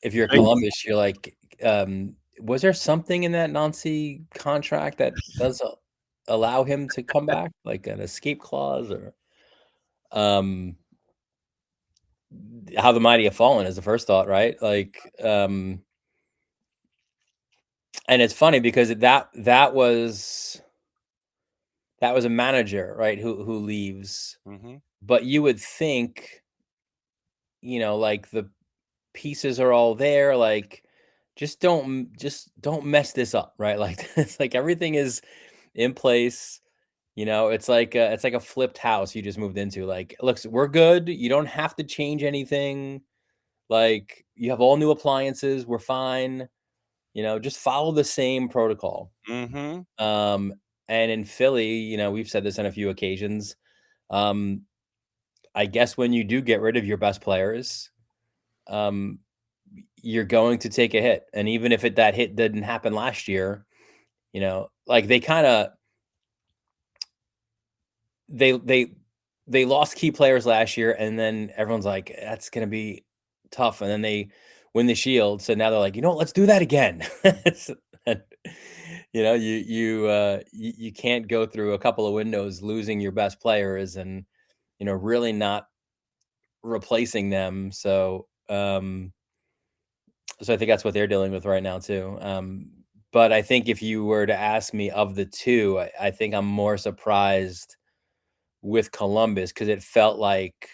If you're Columbus, you're like, was there something in that Nancy contract that does allow him to come back, like an escape clause, or how the mighty have fallen is the first thought, right? Like, and it's funny because that was a manager, right, who leaves. Mm-hmm. But you would think, like, the pieces are all there, like, just don't mess this up, right? Like, it's like everything is in place. It's like a flipped house you just moved into. Like, look, we're good. You don't have to change anything. Like, you have all new appliances. We're fine. Just follow the same protocol. Mm-hmm. And in Philly, we've said this on a few occasions. I guess when you do get rid of your best players, you're going to take a hit. And even if that hit didn't happen last year, like, they kind of, they lost key players last year, and then everyone's like, that's going to be tough, and then they win the Shield. So now they're like, let's do that again. And, you can't go through a couple of windows losing your best players and really not replacing them. So I think that's what they're dealing with right now too. But I think if you were to ask me of the two, I think I'm more surprised with Columbus because it felt like,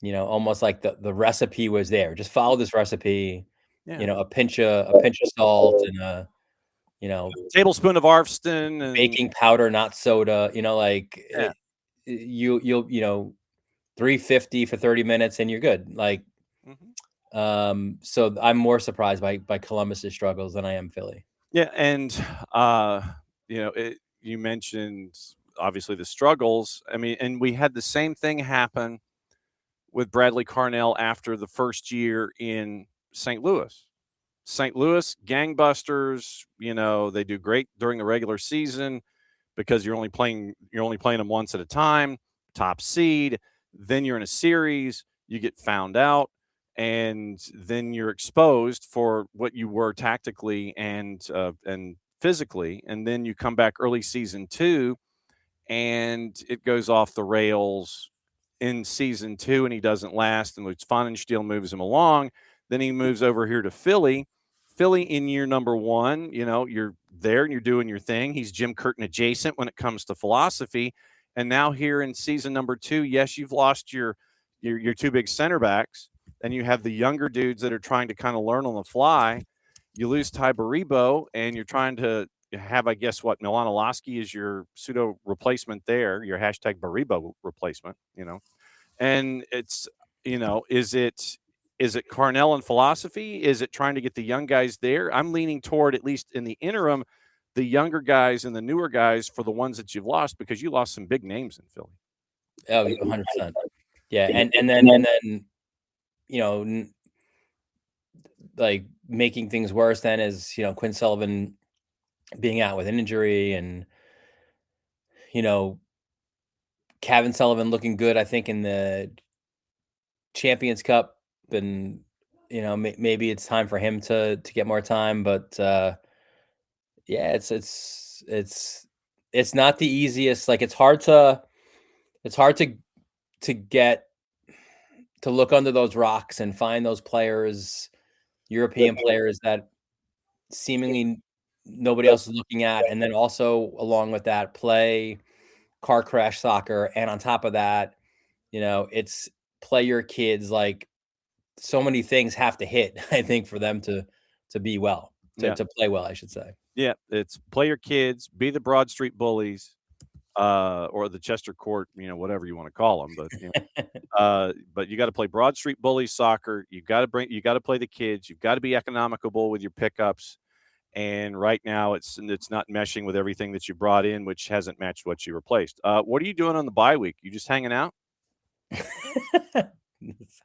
almost like the recipe was there. Just follow this recipe, a pinch of salt and a tablespoon of Arvston and baking powder, not soda. Yeah. You'll 350 for 30 minutes and you're good. Like, so I'm more surprised by Columbus's struggles than I am Philly. Yeah, and you mentioned obviously the struggles. I mean, and we had the same thing happen with Bradley Carnell after the first year in St. Louis. St. Louis, gangbusters, they do great during the regular season because you're only playing them once at a time, top seed. Then you're in a series, you get found out, and then you're exposed for what you were tactically and physically. And then you come back early season 2, and it goes off the rails in season 2, and he doesn't last. And Lutz Pfannenstiel moves him along. Then he moves over here to Philly. Philly in year number 1, you're there and you're doing your thing. He's Jim Curtin adjacent when it comes to philosophy. And now here in season number 2, yes, you've lost your 2 big center backs, and you have the younger dudes that are trying to kind of learn on the fly. You lose Ty Baribo, and you're trying to have, I guess, what, Milanowski is your pseudo replacement there, your hashtag Baribo replacement, and it's, is it Carnell and philosophy? Is it trying to get the young guys there? I'm leaning toward, at least in the interim, the younger guys and the newer guys for the ones that you've lost, because you lost some big names in Philly. Oh, 100%. Yeah, and then like making things worse then is Quinn Sullivan being out with an injury, and Kevin Sullivan looking good, I think, in the Champions Cup, and maybe it's time for him to get more time, but yeah, it's not the easiest. Like, it's hard to get to look under those rocks and find those players, European players that seemingly nobody else is looking at, and then also along with that play car crash soccer, and on top of that, it's play your kids. Like, so many things have to hit, I think, for them to be well, to play well, I should say. Yeah, it's play your kids, be the Broad Street Bullies, or the Chester Court, whatever you want to call them. But but you got to play Broad Street Bullies soccer. You got to play the kids. You've got to be economical with your pickups. And right now, it's not meshing with everything that you brought in, which hasn't matched what you replaced. What are you doing on the bye week? You just hanging out?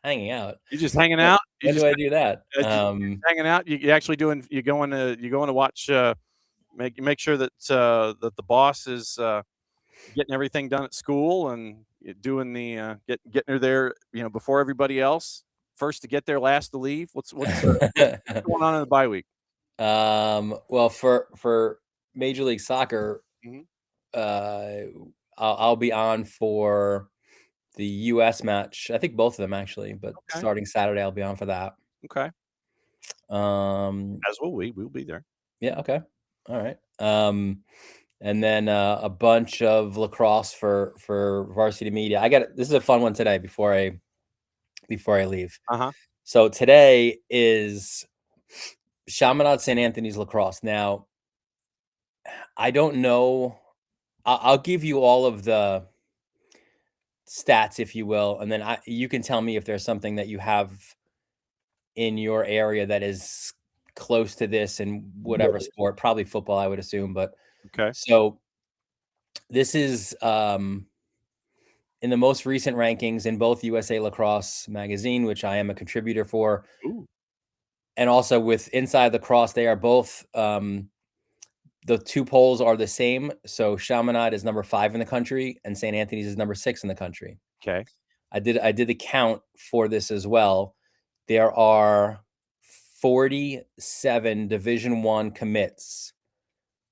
Hanging out. You just hanging out? When do I do that? Hanging out. You actually doing? You going to watch? Make sure that that the boss is getting everything done at school and doing the getting her there, before everybody else. First to get there, last to leave. What's going on in the bye week? Well, for Major League Soccer, I'll be on for the US match. I think both of them, actually, but starting Saturday, I'll be on for that. Okay. As will we. We'll be there. Yeah. Okay. All right. And then a bunch of lacrosse for Varsity Media. This is a fun one today before I leave. So today is Chaminade St. Anthony's lacrosse. Now, I don't know. I'll give you all of the stats, if you will, and then you can tell me if there's something that you have in your area that is close to this in whatever sport, probably football, I would assume. But okay. So this is in the most recent rankings in both USA Lacrosse Magazine, which I am a contributor for. Ooh. And also with Inside Lacrosse, they are both, the 2 polls are the same. So Chaminade is number 5 in the country, and St. Anthony's is number 6 in the country. Okay. I did the count for this as well. there are 47 Division I commits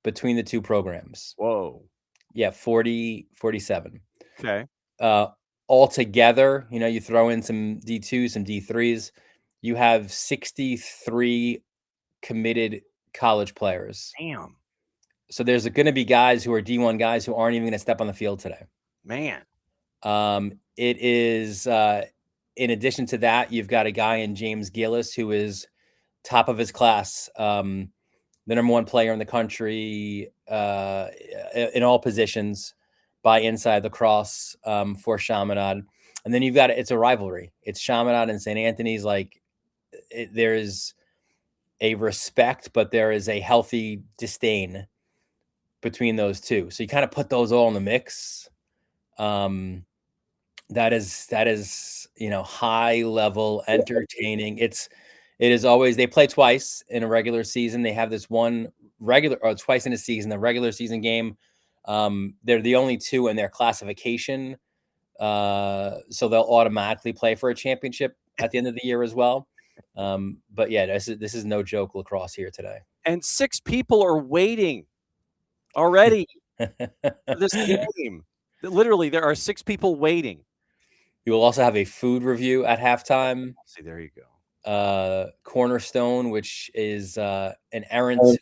between the two programs. Whoa. Yeah, 47. Okay. Altogether, you throw in some D2s, some D3s, you have 63 committed college players. Damn. So there's going to be guys who are D1 guys who aren't even going to step on the field today. Man. It is, in addition to that, you've got a guy in James Gillis who is top of his class, the number one player in the country in all positions by inside the cross for Chaminade. And then you've got, it's a rivalry. It's Chaminade and St. Anthony's. There is a respect, but there is a healthy disdain between those two. So you kind of put those all in the mix. That is, high level, entertaining. It is always, they play twice in a regular season. They have this one twice in a season, the regular season game. They're the only two in their classification. So they'll automatically play for a championship at the end of the year as well. But yeah, this is no joke lacrosse here today. And 6 people are waiting already for this game. Literally, there are 6 people waiting. You will also have a food review at halftime. See, there you go. Cornerstone, which is an errant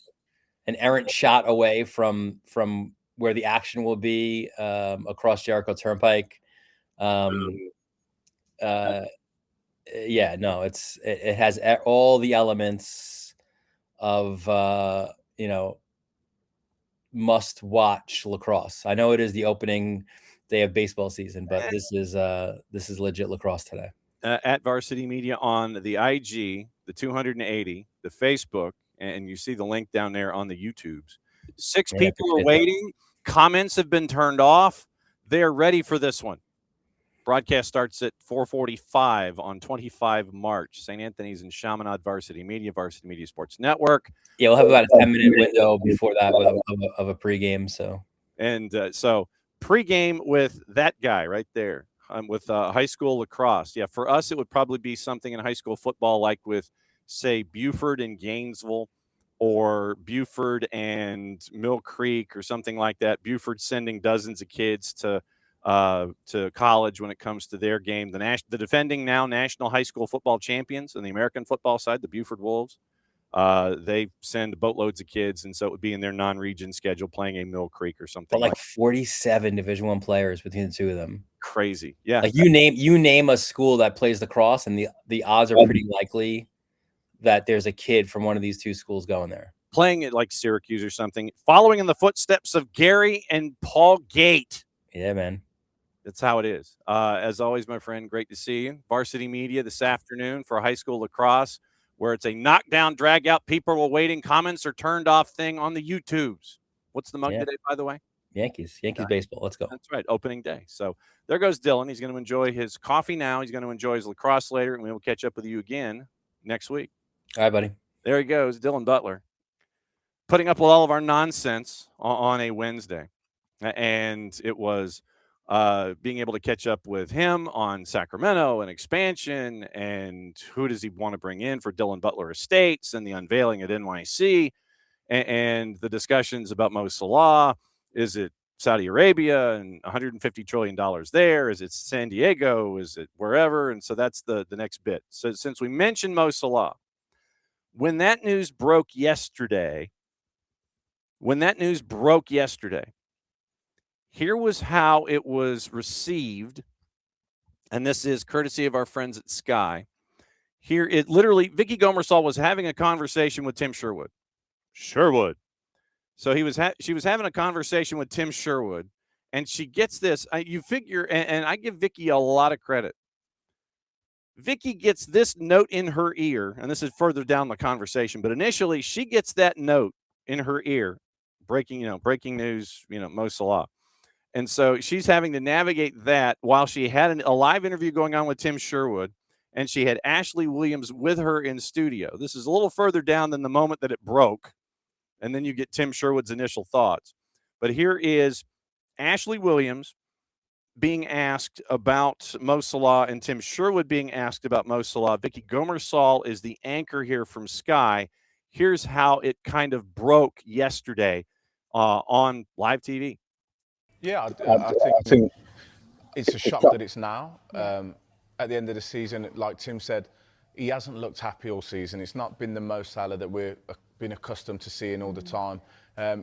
shot away from where the action will be, across Jericho Turnpike. Yeah, no, it has all the elements of must watch lacrosse. I know it is the opening day of baseball season, but this is legit lacrosse today. At Varsity Media on the IG, the 280, the Facebook, and you see the link down there on the YouTubes. 6 people are waiting. Comments have been turned off. They're ready for this one. Broadcast starts at 4:45 on 25 March. St. Anthony's and Chaminade Varsity Media Sports Network. Yeah, we'll have about a 10-minute window before that of a pregame. So pregame with that guy right there, with high school lacrosse. Yeah, for us it would probably be something in high school football, like with, say, Buford and Gainesville, or Buford and Mill Creek, or something like that. Buford sending dozens of kids to college when it comes to their game. The defending now national high school football champions on the American football side, the Buford Wolves, they send boatloads of kids, and so it would be in their non-region schedule playing a Mill Creek or something. But like 47 Division I players between the two of them. Crazy. Yeah. Like you name a school that plays lacrosse, and the odds are pretty likely that there's a kid from one of these two schools going there. Playing it like Syracuse or something, following in the footsteps of Gary and Paul Gate. Yeah, man. That's how it is. As always, my friend, great to see you. Varsity Media this afternoon for high school lacrosse, where it's a knockdown, drag out, people are waiting, comments are turned off thing on the YouTubes. What's the mug today, by the way? Yankees baseball. Let's go. That's right. Opening day. So there goes Dylan. He's going to enjoy his coffee now. He's going to enjoy his lacrosse later, and we will catch up with you again next week. All right, buddy. There he goes, Dylan Butler, putting up with all of our nonsense on a Wednesday. And it was being able to catch up with him on Sacramento and expansion, and who does he want to bring in for Dylan Butler Estates, and the unveiling at NYC, and the discussions about Mo Salah. Is it Saudi Arabia and $150 trillion there? Is it San Diego? Is it wherever? And so that's the next bit. So since we mentioned Mo Salah, when that news broke yesterday, here was how it was received, and this is courtesy of our friends at Sky. Here, it literally, Vicky Gomersall was having a conversation with Tim Sherwood. So she was having a conversation with Tim Sherwood, and she gets this. You figure, and I give Vicky a lot of credit. Vicky gets this note in her ear, and this is further down the conversation, but initially she gets that note in her ear, breaking news, Mo Salah. And so she's having to navigate that while she had a live interview going on with Tim Sherwood, and she had Ashley Williams with her in studio. This is a little further down than the moment that it broke, and then you get Tim Sherwood's initial thoughts. But here is Ashley Williams being asked about Mo Salah and Tim Sherwood being asked about Mo Salah. Vicky Gomersall is the anchor here from Sky. Here's how it kind of broke yesterday on live TV. Yeah, I think it's a shock that it's now. At the end of the season, like Tim said, he hasn't looked happy all season. It's not been the Mo Salah that we've been accustomed to seeing all the time.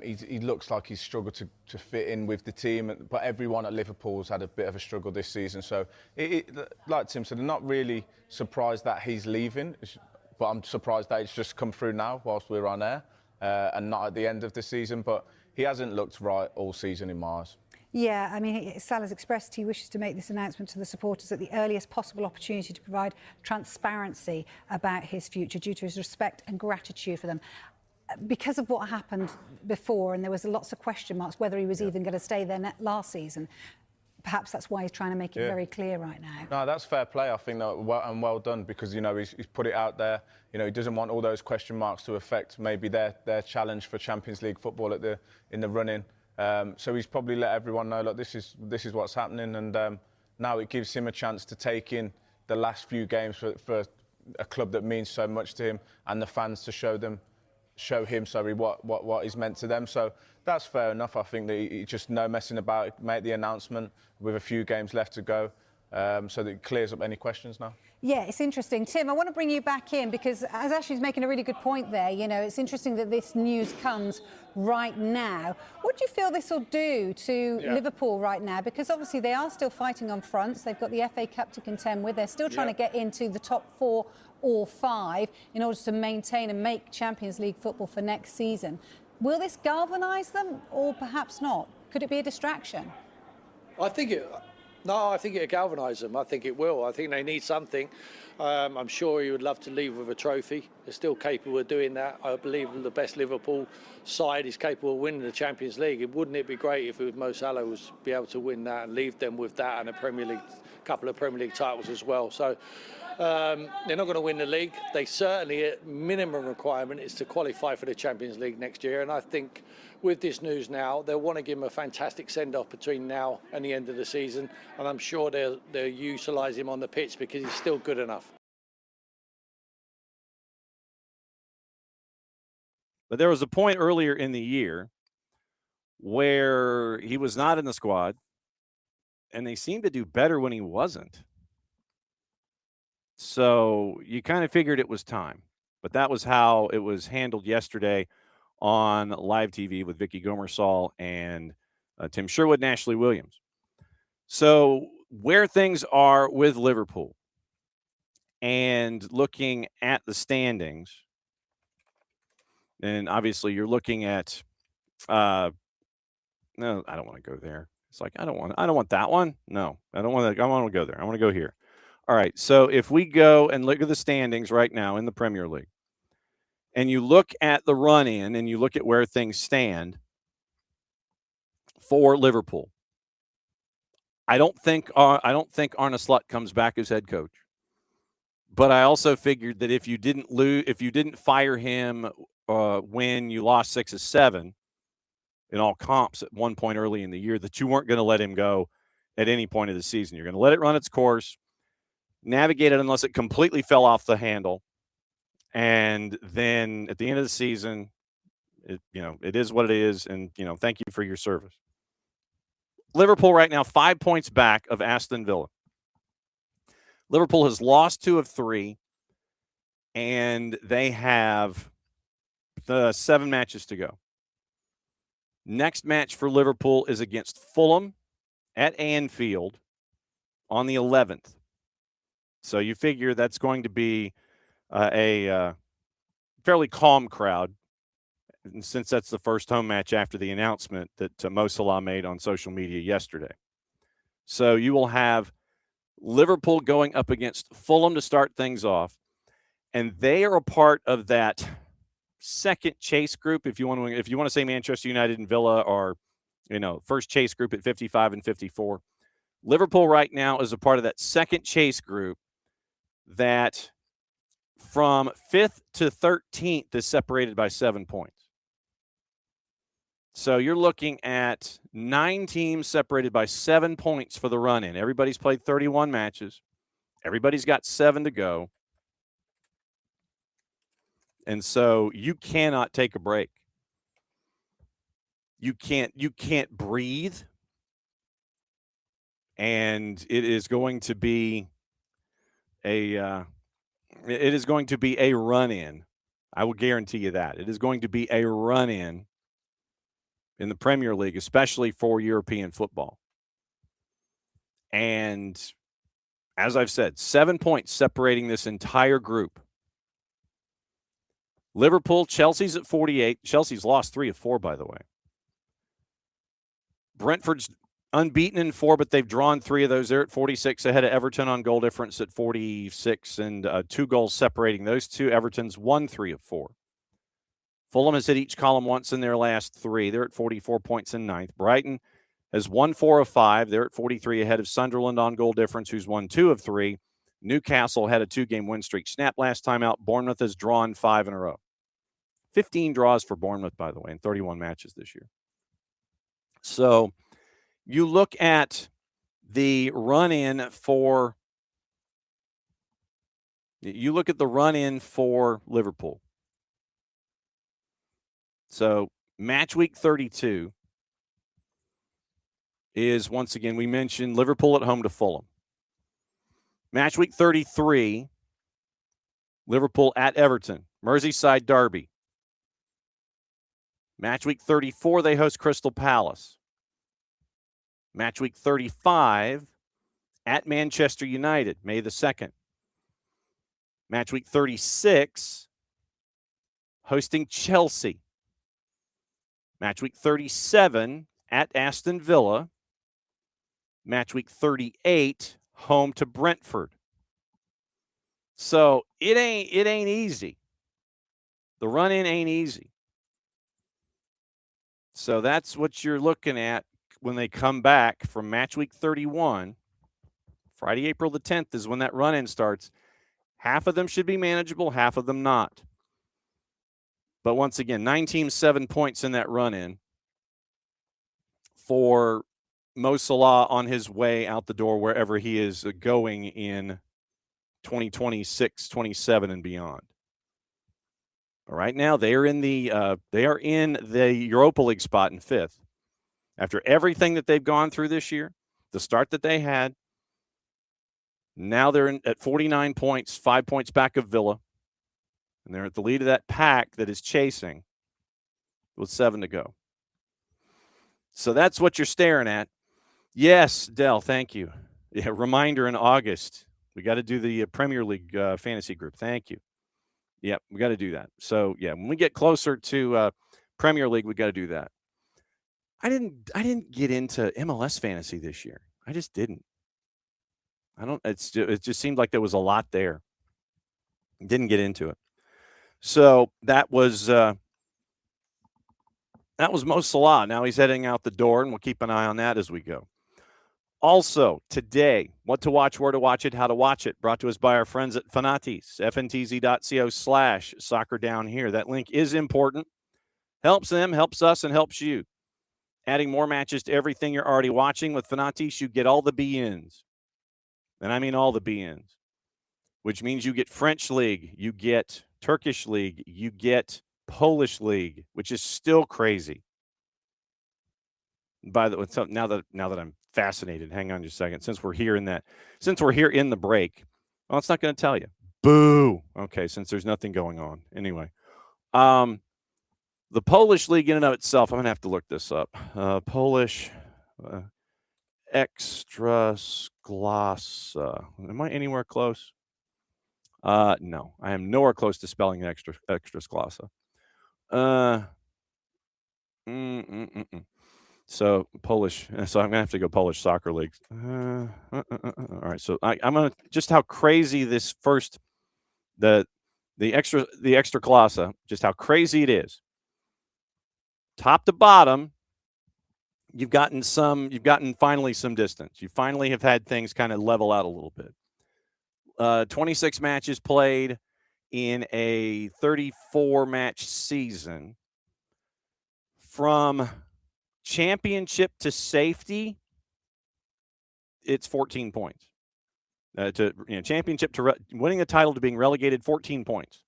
He looks like he's struggled to fit in with the team, but everyone at Liverpool's had a bit of a struggle this season. So, like Tim said, I'm not really surprised that he's leaving, but I'm surprised that it's just come through now whilst we're on air and not at the end of the season. But he hasn't looked right all season in my eyes. Yeah, I mean, Salah's expressed he wishes to make this announcement to the supporters at the earliest possible opportunity to provide transparency about his future due to his respect and gratitude for them. Because of what happened before, and there was lots of question marks whether he was even going to stay there last season, perhaps that's why he's trying to make it very clear right now. No, that's fair play. I think that well done, because he's put it out there. He doesn't want all those question marks to affect maybe their challenge for Champions League football in the run-in. So he's probably let everyone know, look, this is what's happening, and now it gives him a chance to take in the last few games for a club that means so much to him, and the fans to show him what is meant to them. So that's fair enough. I think that he just no messing about, make the announcement with a few games left to go, so that it clears up any questions now. Yeah, it's interesting. Tim, I want to bring you back in because as Ashley's making a really good point there, it's interesting that this news comes right now. What do you feel this will do to Liverpool right now? Because obviously they are still fighting on fronts. They've got the FA Cup to contend with. They're still trying to get into the top 4 or 5 in order to maintain and make Champions League football for next season. Will this galvanise them or perhaps not? Could it be a distraction? I think it'll galvanise them. I think it will. I think they need something. I'm sure he would love to leave with a trophy. They're still capable of doing that. I believe the best Liverpool side is capable of winning the Champions League. Wouldn't it be great if Mo Salah was be able to win that and leave them with that and a couple of Premier League titles as well? So they're not going to win the league. They certainly, minimum requirement is to qualify for the Champions League next year. And I think with this news now, they'll want to give him a fantastic send-off between now and the end of the season. And I'm sure they'll utilise him on the pitch because he's still good enough. But there was a point earlier in the year where he was not in the squad, and they seemed to do better when he wasn't. So you kind of figured it was time. But that was how it was handled yesterday on live TV with Vicky Gomersall and Tim Sherwood and Ashley Williams. So where things are with Liverpool and looking at the standings, and obviously you're looking at no, I don't want to go there. It's like I don't want that one. No, I don't want to go there. I want to go here. All right. So if we go and look at the standings right now in the Premier League, and you look at the run-in and you look at where things stand for Liverpool, I don't think Arne Slot comes back as head coach. But I also figured that if you didn't fire him when you lost 6-7 in all comps at one point early in the year, that you weren't going to let him go at any point of the season. You're going to let it run its course, navigate it unless it completely fell off the handle. And then at the end of the season, it is what it is. And, thank you for your service. Liverpool right now, 5 points back of Aston Villa. Liverpool has lost 2 of 3, and they have 7 matches to go. Next match for Liverpool is against Fulham at Anfield on the 11th. So you figure that's going to be a fairly calm crowd, since that's the first home match after the announcement that Mo Salah made on social media yesterday. So you will have Liverpool going up against Fulham to start things off, and they are a part of that second chase group. If you want to say Manchester United and Villa are, first chase group at 55 and 54, Liverpool right now is a part of that second chase group that from 5th to 13th is separated by 7 points. So you're looking at 9 teams separated by 7 points for the run-in. Everybody's played 31 matches. Everybody's got 7 to go. And so you cannot take a break. You can't breathe. And it is going to be a run-in. I will guarantee you that. It is going to be a run-in in the Premier League, especially for European football. And as I've said, 7 points separating this entire group. Liverpool, Chelsea's at 48. Chelsea's lost 3 of 4, by the way. Brentford's unbeaten in 4, but they've drawn 3 of those. They're at 46, ahead of Everton on goal difference at 46, and 2 goals separating those two. Everton's won 3 of 4. Fulham has hit each column once in their last 3. They're at 44 points in 9th. Brighton has won 4 of 5. They're at 43, ahead of Sunderland on goal difference, who's won 2 of 3. Newcastle had a 2-game win streak. Snap last time out. Bournemouth has drawn 5 in a row. 15 draws for Bournemouth, by the way, in 31 matches this year. So you look at the run-in for Liverpool. So match week 32 is, once again, we mentioned Liverpool at home to Fulham. Match week 33, Liverpool at Everton, Merseyside derby. Match week 34, they host Crystal Palace. Match week 35, at Manchester United, May the 2nd. Match week 36, hosting Chelsea. Match week 37, at Aston Villa. Match week 38, home to Brentford. So it ain't easy. The run-in ain't easy. So that's what you're looking at when they come back from match week 31. Friday, April the 10th is when that run-in starts. Half of them should be manageable, half of them not. But once again, 9 teams, 7 points in that run-in for Mo Salah on his way out the door wherever he is going in 2026, 27, and beyond. Right now, they are in the Europa League spot in 5th. After everything that they've gone through this year, the start that they had, now they're at 49 points, 5 points back of Villa, and they're at the lead of that pack that is chasing with 7 to go. So that's what you're staring at. Yes, Dell, thank you. Yeah, reminder in August, we got to do the Premier League fantasy group. Thank you. Yeah, we got to do that. So, yeah, when we get closer to Premier League, we got to do that. I didn't get into MLS fantasy this year. I just didn't. It just seemed like there was a lot there. Didn't get into it. So that was Mo Salah. Now he's heading out the door, and we'll keep an eye on that as we go. Also, today, what to watch, where to watch it, how to watch it, brought to us by our friends at Fanatis, fntz.co/soccer down here. That link is important. Helps them, helps us, and helps you. Adding more matches to everything you're already watching with Fanatis, you get all the be-ins. And I mean all the be-ins, which means you get French League, you get Turkish League, you get Polish League, which is still crazy. By the way, so now that I'm fascinated, hang on just a second. Since we're here in the break, well, it's not going to tell you. Boo. Okay, since there's nothing going on. Anyway, the Polish League in and of itself, I'm going to have to look this up. Polish Ekstraklasa. Am I anywhere close? No, I am nowhere close to spelling Ekstraklasa. So Polish. So I'm gonna have to go Polish soccer leagues. All right. So I'm gonna just how crazy this first the Ekstraklasa, just how crazy it is. Top to bottom, you've gotten finally some distance. You finally have had things kind of level out a little bit. 26 matches played in a 34-match season from championship to safety, it's 14 points. Championship to winning a title to being relegated, 14 points.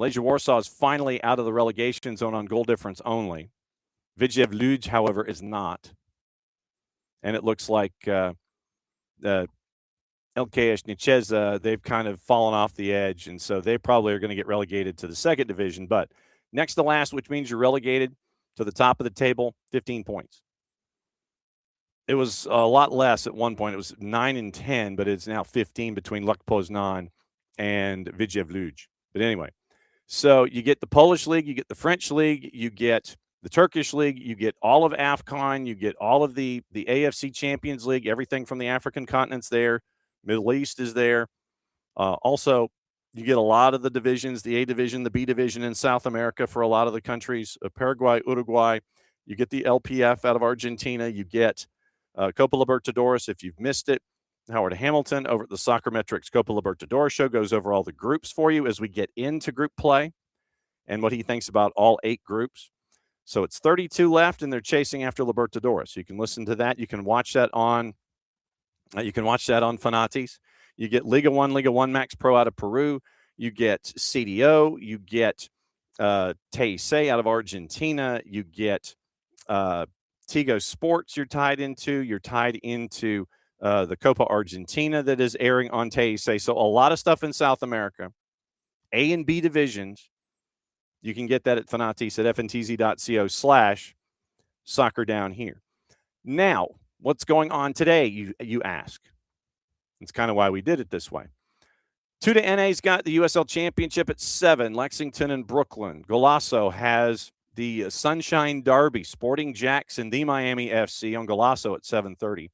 Legia Warsaw is finally out of the relegation zone on goal difference only. Widzew Łódź, however, is not. And it looks like LKS Niczyza, they've kind of fallen off the edge, and so they probably are going to get relegated to the second division. But next to last, which means you're relegated to the top of the table, 15 points. It was a lot less at one point. It was 9 and 10, but it's now 15 between Lech Poznan and Widzew Łódź. But anyway, so you get the Polish League, you get the French League, you get the Turkish League, you get all of AFCON, you get all of the AFC Champions League, everything from the African continent's there. Middle East is there. Also, you get a lot of the divisions, the A division, the B division in South America for a lot of the countries, Paraguay, Uruguay. You get the LPF out of Argentina. You get Copa Libertadores. If you've missed it, Howard Hamilton over at the Sacramento Copa Libertadores show goes over all the groups for you as we get into group play and what he thinks about all 8 groups. So it's 32 left, and they're chasing after Libertadores. So you can listen to that. You can watch that on Fanatis. You get Liga 1 Max Pro out of Peru. You get CDO. You get TIC out of Argentina. You get Tigo Sports you're tied into. You're tied into the Copa Argentina that is airing on TIC. So a lot of stuff in South America. A and B divisions. You can get that at Fanatis at fntz.co/soccer down here. Now, what's going on today, you ask? That's kind of why we did it this way. 2 to NA's got the USL Championship at 7, Lexington and Brooklyn. Golasso has the Sunshine Derby, Sporting Jacks and the Miami FC on Golasso at 7:30.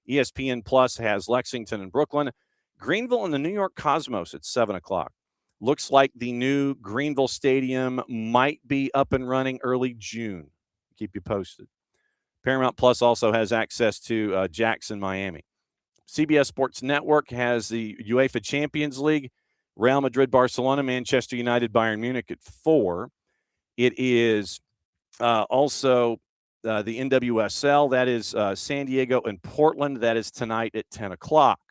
ESPN Plus has Lexington and Brooklyn. Greenville and the New York Cosmos at 7 o'clock. Looks like the new Greenville Stadium might be up and running early June. Keep you posted. Paramount Plus also has access to Jackson, Miami. CBS Sports Network has the UEFA Champions League, Real Madrid, Barcelona, Manchester United, Bayern Munich at 4. It is also the NWSL. That is San Diego and Portland. That is tonight at 10 o'clock.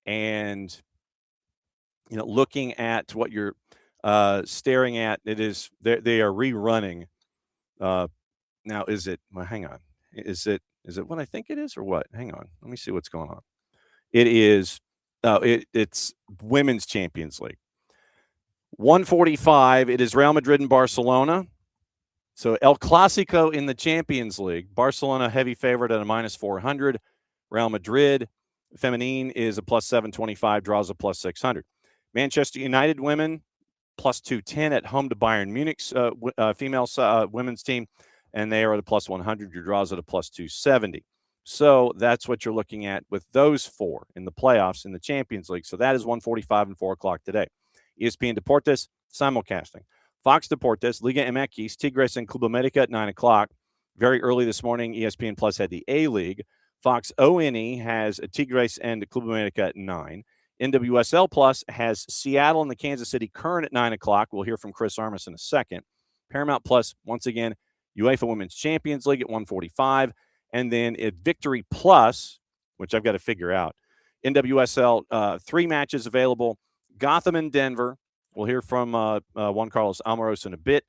And looking at what you're staring at, it is they are rerunning. Now, is it? Well, hang on. Is it what I think it is, or what? Hang on. Let me see what's going on. It is. It's Women's Champions League. 1:45. It is Real Madrid and Barcelona. So El Clasico in the Champions League. Barcelona heavy favorite at a -400. Real Madrid Feminine is a +725. Draws a +600. Manchester United women +210 at home to Bayern Munich's female women's team, and they are at a +100. Your draws at a +270. So that's what you're looking at with those 4 in the playoffs in the Champions League. So that is 1:45 and 4 o'clock today. ESPN Deportes simulcasting. Fox Deportes, Liga MX, Tigres and Club America at 9 o'clock. Very early this morning, ESPN Plus had the A-League. Fox ONE has Tigres and Club America at 9. NWSL Plus has Seattle and the Kansas City Current at 9 o'clock. We'll hear from Chris Armas in a second. Paramount Plus, once again, UEFA Women's Champions League at 1:45. And then at Victory Plus, which I've got to figure out, NWSL, 3 matches available. Gotham and Denver. We'll hear from Juan Carlos Almaros in a bit.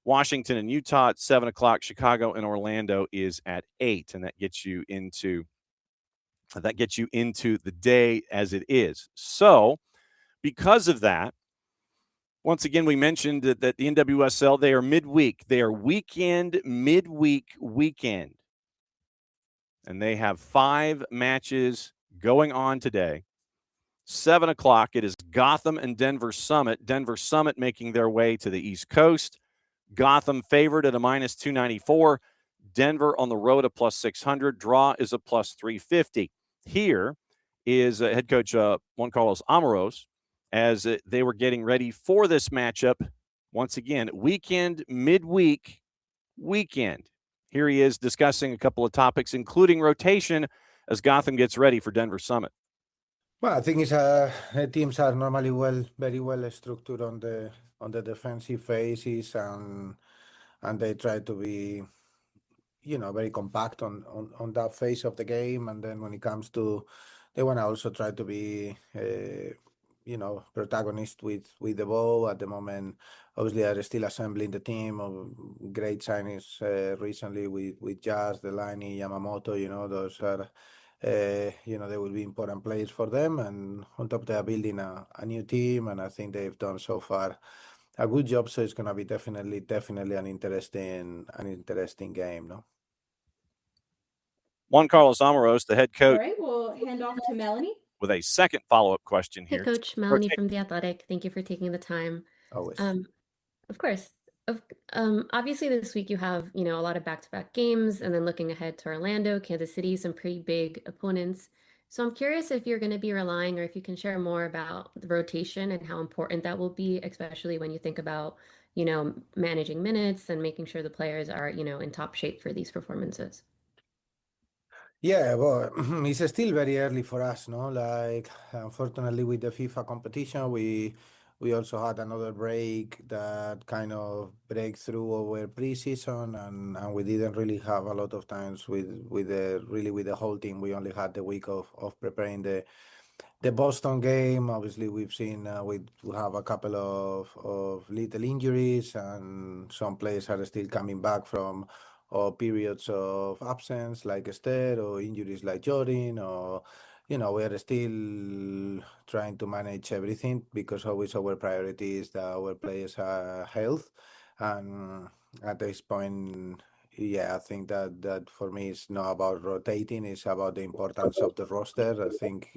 Washington and Utah at 7 o'clock. Chicago and Orlando is at 8. And that gets you into the day as it is. So because of that, once again, we mentioned that the NWSL, they are midweek. They are midweek weekend. And they have 5 matches going on today. 7 o'clock, it is Gotham and Denver Summit. Denver Summit making their way to the East Coast. Gotham favored at a -294. Denver on the road a +600. Draw is a +350. Here is head coach Juan Carlos Almaros as they were getting ready for this matchup. Once again, midweek weekend. Here he is discussing a couple of topics, including rotation as Gotham gets ready for Denver Summit. Well, I think teams are normally very well structured on the defensive phases, and and they try to be, very compact on that phase of the game. And then when it comes to, they want to also try to be, protagonist with the ball. At the moment, obviously, are still assembling the team of great signings recently with Jazz, Delaney, Yamamoto. Those are, they will be important players for them. And on top, they are building a new team, and I think they've done so far a good job. So it's going to be definitely an interesting game, no? Juan Carlos Amaros, the head All coach, right, we'll hand off to Melanie. with a second follow-up question Hey, here. Coach. Melanie from The Athletic. Thank you for taking the time. Always. Of course. Obviously, this week you have, a lot of back-to-back games, and then looking ahead to Orlando, Kansas City, some pretty big opponents. So I'm curious if you're going to be relying, or if you can share more about the rotation and how important that will be, especially when you think about, managing minutes and making sure the players are, in top shape for these performances. Yeah, well, it's still very early for us, no? Like, unfortunately, with the FIFA competition, we also had another break that kind of break through our preseason, and we didn't really have a lot of times with the whole team. We only had the week of preparing the Boston game. Obviously, we've seen we have a couple of little injuries, and some players are still coming back from periods of absence like Esther, or injuries like Jordan, or we are still trying to manage everything, because always our priority is that our players' health. And at this point, yeah, I think that for me it's not about rotating; it's about the importance of the roster. I think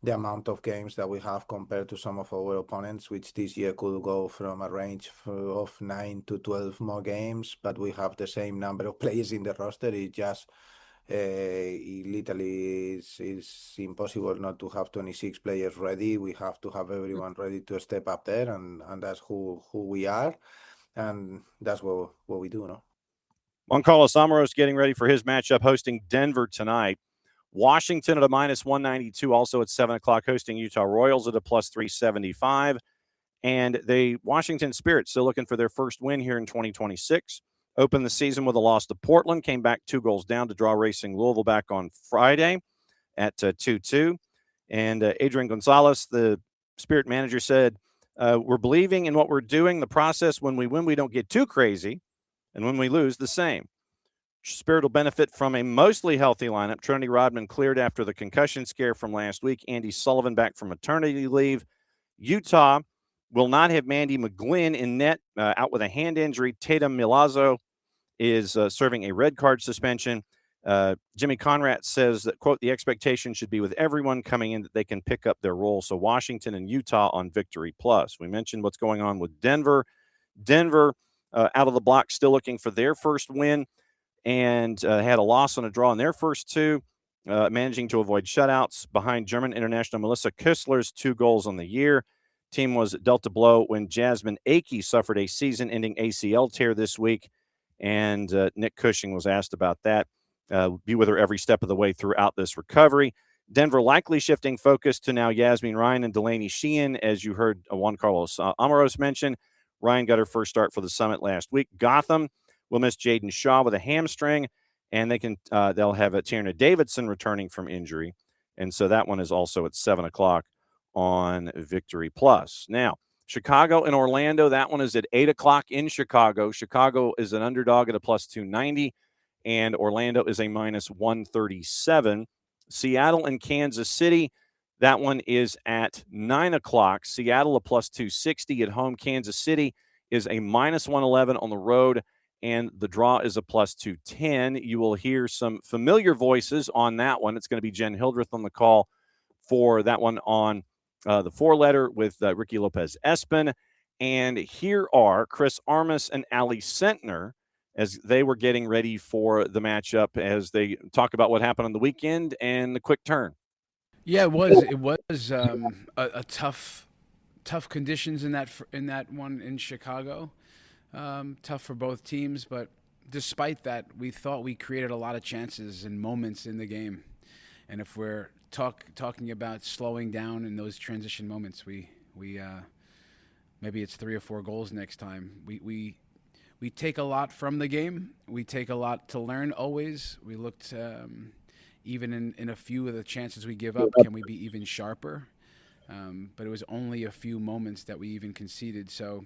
the amount of games that we have compared to some of our opponents, which this year could go from a range of 9 to 12 more games, but we have the same number of players in the roster. It just it literally is impossible not to have 26 players ready. We have to have everyone ready to step up there, and that's who we are, and that's what we do, no? Juan Carlos Amaros getting ready for his matchup, hosting Denver tonight. Washington at a minus 192, also at 7 o'clock, hosting Utah Royals at a plus 375. And the Washington Spirit still looking for their first win here in 2026. Opened the season with a loss to Portland, came back 2 goals down to draw Racing Louisville back on Friday at 2-2. And Adrian Gonzalez, the Spirit manager, said, we're believing in what we're doing, the process. When we win, we don't get too crazy. And when we lose, the same. Spirit will benefit from a mostly healthy lineup. Trinity Rodman cleared after the concussion scare from last week. Andy Sullivan back from maternity leave. Utah will not have Mandy McGlynn in net, out with a hand injury. Tatum Milazzo is serving a red card suspension. Jimmy Conrad says that, quote, the expectation should be with everyone coming in that they can pick up their role. So Washington and Utah on Victory Plus. We mentioned what's going on with Denver. Denver out of the block, still looking for their first win, and had a loss and a draw in their first 2, managing to avoid shutouts behind German international Melissa Kistler's 2 goals on the year. Team was dealt a blow when Jasmine Akey suffered a season-ending ACL tear this week, and Nick Cushing was asked about that. Be with her every step of the way throughout this recovery. Denver likely shifting focus to now Yasmin Ryan and Delaney Sheehan, as you heard Juan Carlos Amaros mention. Ryan got her first start for the Summit last week. Gotham will miss Jaden Shaw with a hamstring, and they'll have Tierna Davidson returning from injury. And so that one is also at 7 o'clock on Victory Plus. Now, Chicago and Orlando, that one is at 8 o'clock in Chicago. Chicago is an underdog at a plus 290, and Orlando is a minus 137. Seattle and Kansas City, that one is at 9 o'clock. Seattle a plus 260 at home. Kansas City is a minus 111 on the road, and the draw is a plus 210. You will hear some familiar voices on that one. It's going to be Jen Hildreth on the call for that one on the 4-letter with Ricky Lopez Espin. And here are Chris Armas and Ali Sentner as they were getting ready for the matchup, as they talk about what happened on the weekend and the quick turn. Yeah, it was a tough conditions in that one in Chicago. Tough for both teams, but despite that, we thought we created a lot of chances and moments in the game. And if we're talking about slowing down in those transition moments, we maybe it's 3 or 4 goals next time. We we take a lot from the game. We take a lot to learn always. We looked, even in a few of the chances we give up, can we be even sharper? But it was only a few moments that we even conceded. So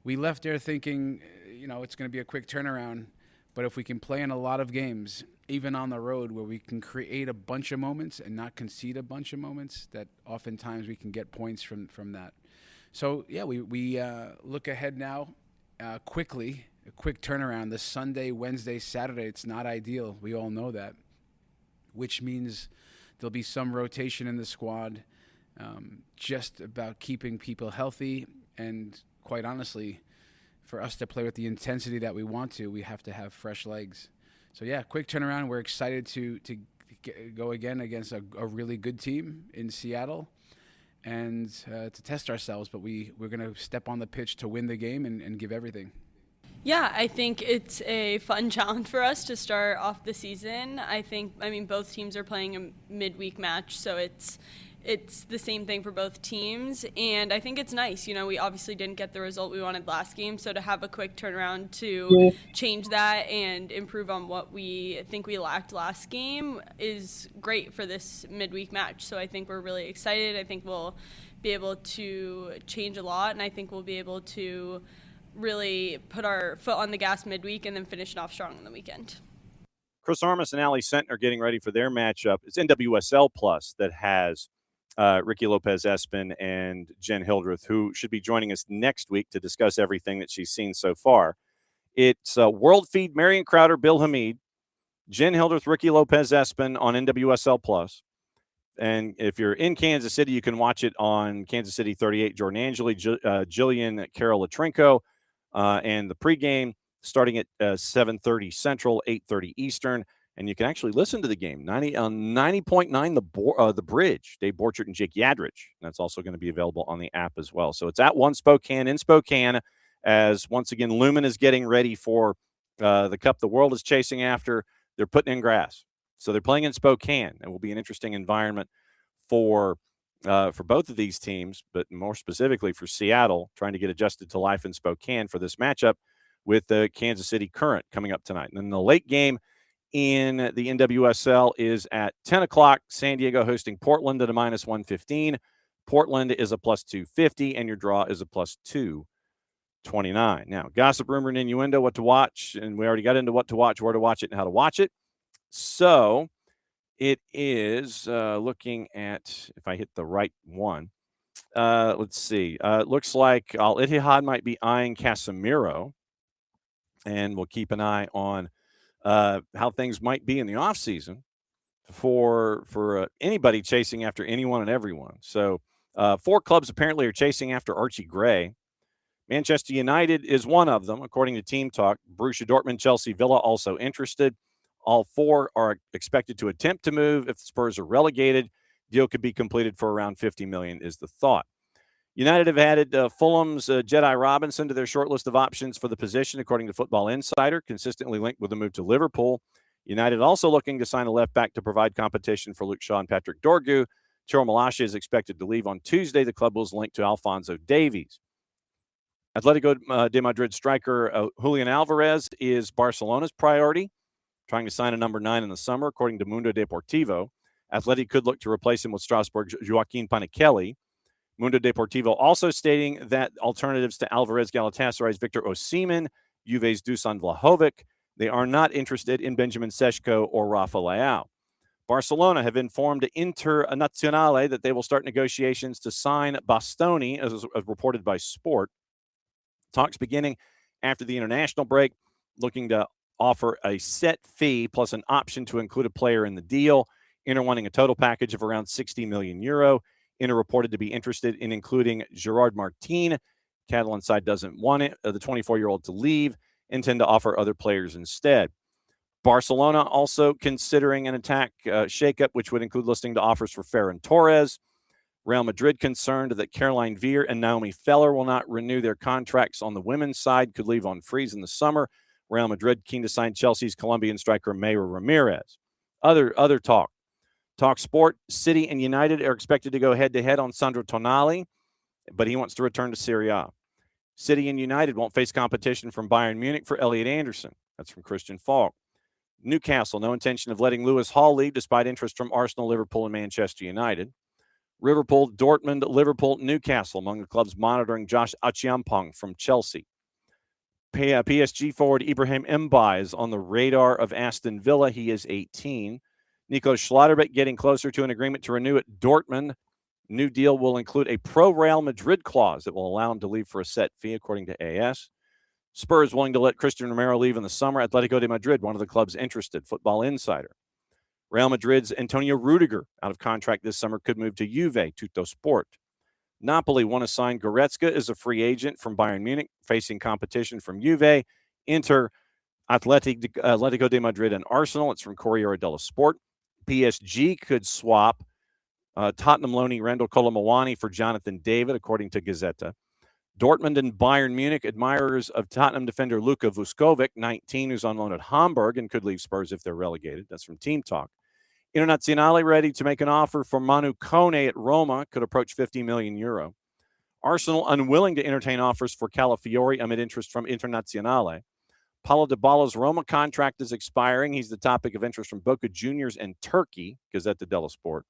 we left there thinking, it's going to be a quick turnaround. But if we can play in a lot of games, even on the road, where we can create a bunch of moments and not concede a bunch of moments, that oftentimes we can get points from that. So, yeah, we look ahead now quickly, a quick turnaround. This Sunday, Wednesday, Saturday, it's not ideal. We all know that, which means there'll be some rotation in the squad, just about keeping people healthy. And quite honestly, for us to play with the intensity that we want to, we have to have fresh legs. So, yeah, quick turnaround. We're excited to go again against a really good team in Seattle and to test ourselves. But we're going to step on the pitch to win the game and give everything. Yeah, I think it's a fun challenge for us to start off the season. I mean, both teams are playing a midweek match, so it's the same thing for both teams, and I think it's nice. We obviously didn't get the result we wanted last game, so to have a quick turnaround to change that and improve on what we think we lacked last game is great for this midweek match. So I think we're really excited. I think we'll be able to change a lot, and I think we'll be able to really put our foot on the gas midweek and then finish it off strong on the weekend. Chris Armas and Ali Sent are getting ready for their matchup. It's NWSL Plus that has Ricky Lopez-Espin and Jen Hildreth, who should be joining us next week to discuss everything that she's seen so far. It's World Feed, Marion Crowder, Bill Hamid, Jen Hildreth, Ricky Lopez-Espin on NWSL Plus. And if you're in Kansas City, you can watch it on Kansas City 38, Jordan Angeli, Jillian Carol Latrenko, and the pregame starting at 7:30 Central, 8:30 Eastern. And you can actually listen to the game, 90.9 The Bridge, Dave Borchert and Jake Yadrich. That's also going to be available on the app as well. So it's at One Spokane in Spokane, as once again Lumen is getting ready for the cup the world is chasing after. They're putting in grass. So they're playing in Spokane. It will be an interesting environment for both of these teams, but more specifically for Seattle, trying to get adjusted to life in Spokane for this matchup with the Kansas City Current coming up tonight. And then the late game in the NWSL is at 10 o'clock. San Diego hosting Portland at a -115. Portland is a +250, and your draw is a +229. Now, gossip, rumor, and innuendo, what to watch. And we already got into what to watch, where to watch it, and how to watch it. So it is looking at, if I hit the right one, let's see. It looks like Al Ittihad might be eyeing Casemiro, and we'll keep an eye on how things might be in the offseason for anybody chasing after anyone and everyone. So 4 clubs apparently are chasing after Archie Gray. Manchester United is one of them, according to Team Talk. Borussia Dortmund, Chelsea, Villa also interested. All 4 are expected to attempt to move. If the Spurs are relegated, deal could be completed for around $50 million is the thought. United have added Fulham's Jedi Robinson to their short list of options for the position, according to Football Insider, consistently linked with a move to Liverpool. United also looking to sign a left back to provide competition for Luke Shaw and Patrick Dorgu. Chiro Malacia is expected to leave on Tuesday. The club was linked to Alphonso Davies. Atletico de Madrid striker Julian Alvarez is Barcelona's priority, trying to sign a number 9 in the summer, according to Mundo Deportivo. Atleti could look to replace him with Strasbourg's Joaquin Panichelli. Mundo Deportivo also stating that alternatives to Alvarez, Galatasaray's Victor Osimhen, Juve's Dusan Vlahovic, they are not interested in Benjamin Sesko or Rafa Leao. Barcelona have informed Internazionale that they will start negotiations to sign Bastoni, as reported by Sport. Talks beginning after the international break, looking to offer a set fee plus an option to include a player in the deal. Inter wanting a total package of around €60 million. Inter reported to be interested in including Gerard Martin. Catalan side doesn't want it, the 24-year-old to leave, intend to offer other players instead. Barcelona also considering an attack shakeup, which would include listening to offers for Ferran Torres. Real Madrid concerned that Caroline Veer and Naomi Feller will not renew their contracts on the women's side, could leave on freeze in the summer. Real Madrid keen to sign Chelsea's Colombian striker Mayra Ramirez. Other talk. Talk Sport, City and United are expected to go head-to-head on Sandro Tonali, but he wants to return to Serie A. City and United won't face competition from Bayern Munich for Elliot Anderson. That's from Christian Falk. Newcastle, no intention of letting Lewis Hall leave despite interest from Arsenal, Liverpool, and Manchester United. Liverpool, Dortmund, Liverpool, Newcastle among the clubs monitoring Josh Achiampong from Chelsea. PSG forward Ibrahim Mbaye is on the radar of Aston Villa. He is 18. Nico Schlotterbeck getting closer to an agreement to renew at Dortmund. New deal will include a pro Real Madrid clause that will allow him to leave for a set fee, according to AS. Spurs willing to let Christian Romero leave in the summer. Atletico de Madrid, one of the clubs interested. Football Insider. Real Madrid's Antonio Rudiger, out of contract this summer, could move to Juve, Tutto Sport. Napoli want to sign Goretzka as a free agent from Bayern Munich, facing competition from Juve, Inter, Atletico de Madrid, and Arsenal. It's from Corriere dello Sport. PSG could swap Tottenham loanee Randall Colomawani for Jonathan David, according to Gazzetta. Dortmund and Bayern Munich, admirers of Tottenham defender Luka Vuskovic, 19, who's on loan at Hamburg and could leave Spurs if they're relegated. That's from Team Talk. Internazionale ready to make an offer for Manu Kone at Roma, could approach €50 million. Arsenal unwilling to entertain offers for Calafiori amid interest from Internazionale. Paulo Dybala's Roma contract is expiring. He's the topic of interest from Boca Juniors and Turkey, Gazzetta dello Sport.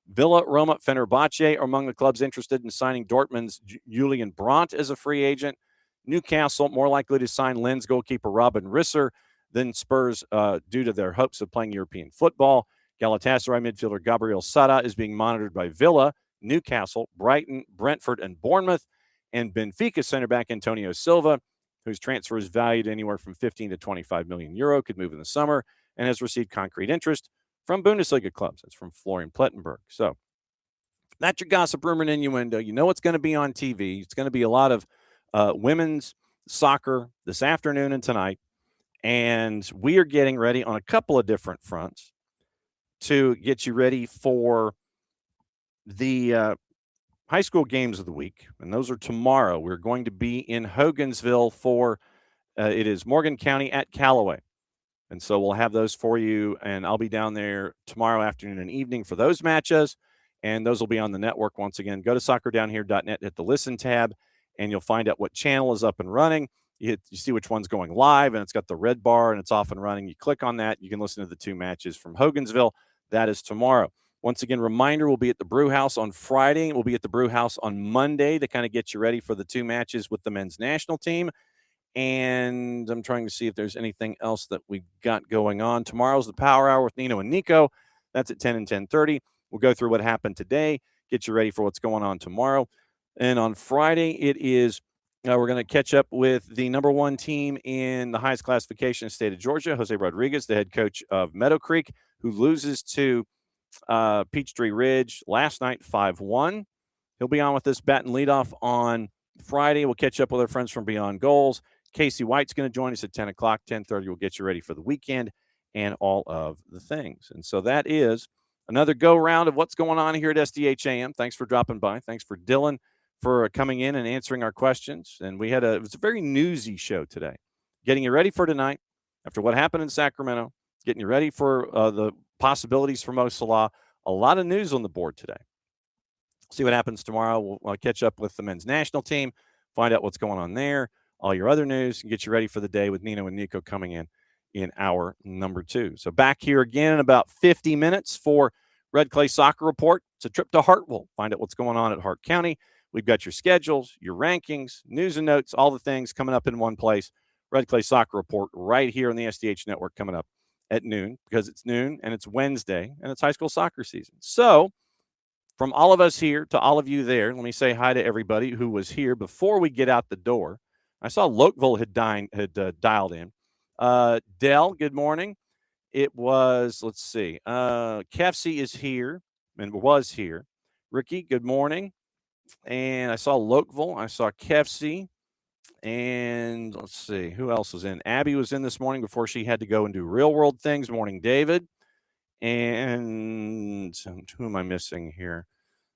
Villa, Roma, Fenerbahce are among the clubs interested in signing Dortmund's Julian Brandt as a free agent. Newcastle more likely to sign Lens goalkeeper Robin Risser than Spurs due to their hopes of playing European football. Galatasaray midfielder Gabriel Sara is being monitored by Villa, Newcastle, Brighton, Brentford, and Bournemouth. And Benfica center back Antonio Silva, whose transfer is valued anywhere from 15 to 25 million euro, could move in the summer and has received concrete interest from Bundesliga clubs. That's from Florian Plettenberg. So that's your gossip, rumor, and innuendo. You know what's going to be on TV. It's going to be a lot of women's soccer this afternoon and tonight. And we are getting ready on a couple of different fronts to get you ready for the high school games of the week. And those are tomorrow. We're going to be in Hogansville for it is Morgan County at Callaway. And so we'll have those for you, and I'll be down there tomorrow afternoon and evening for those matches, and those will be on the network once again. Go to soccerdownhere.net, hit the listen tab, and you'll find out what channel is up and running. You see which one's going live, and it's got the red bar, and it's off and running. You click on that. You can listen to the two matches from Hogansville. That is tomorrow. Once again, reminder, we'll be at the Brew House on Friday. We'll be at the Brew House on Monday to kind of get you ready for the two matches with the men's national team. And I'm trying to see if there's anything else that we've got going on. Tomorrow's the Power Hour with Nino and Nico. That's at 10 and 10:30. We'll go through what happened today, get you ready for what's going on tomorrow. And on Friday, it is we're going to catch up with the number one team in the highest classification in the state of Georgia, Jose Rodriguez, the head coach of Meadow Creek, who loses to Peachtree Ridge last night 5-1. He'll be on with us batting leadoff on Friday. We'll catch up with our friends from Beyond Goals. Casey White's going to join us at 10 o'clock, 10:30. We'll get you ready for the weekend and all of the things. And so that is another go-round of what's going on here at SDH AM. Thanks for dropping by. Thanks for Dylan for coming in and answering our questions. And it was a very newsy show today. Getting you ready for tonight after what happened in Sacramento, getting you ready for the possibilities for Mo Salah. A lot of news on the board today. See what happens tomorrow. We'll catch up with the men's national team, find out what's going on there, all your other news, and get you ready for the day with Nino and Nico coming in hour number 2. So back here again in about 50 minutes for Red Clay Soccer Report. It's a trip to Hartville. Find out what's going on at Hart County. We've got your schedules, your rankings, news and notes, all the things coming up in one place. Red Clay Soccer Report right here on the SDH Network coming up at noon, because it's noon and it's Wednesday and it's high school soccer season. So from all of us here to all of you there, let me say hi to everybody who was here before we get out the door. I saw Lokeville had dialed in. Dell, good morning. It was, let's see, Kefsey is here and was here. Ricky, good morning. And I saw Lokeville. I saw Kefsey. And let's see, who else was in? Abby was in this morning before she had to go and do real world things. Morning, David. And who am I missing here?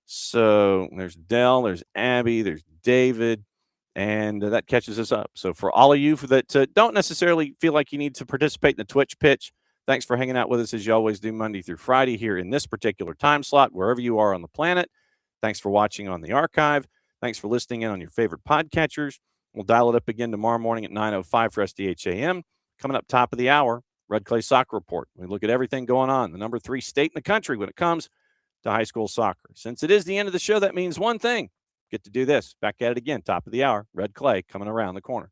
So there's Dell, there's Abby, there's David, and that catches us up. So for all of you that don't necessarily feel like you need to participate in the Twitch pitch, thanks for hanging out with us as you always do Monday through Friday here in this particular time slot, wherever you are on the planet. Thanks for watching on the archive. Thanks for listening in on your favorite podcatchers. We'll dial it up again tomorrow morning at 9:05 for SDH AM. Coming up top of the hour, Red Clay Soccer Report. We look at everything going on, the number 3 state in the country when it comes to high school soccer. Since it is the end of the show, that means one thing. Get to do this. Back at it again, top of the hour. Red Clay coming around the corner.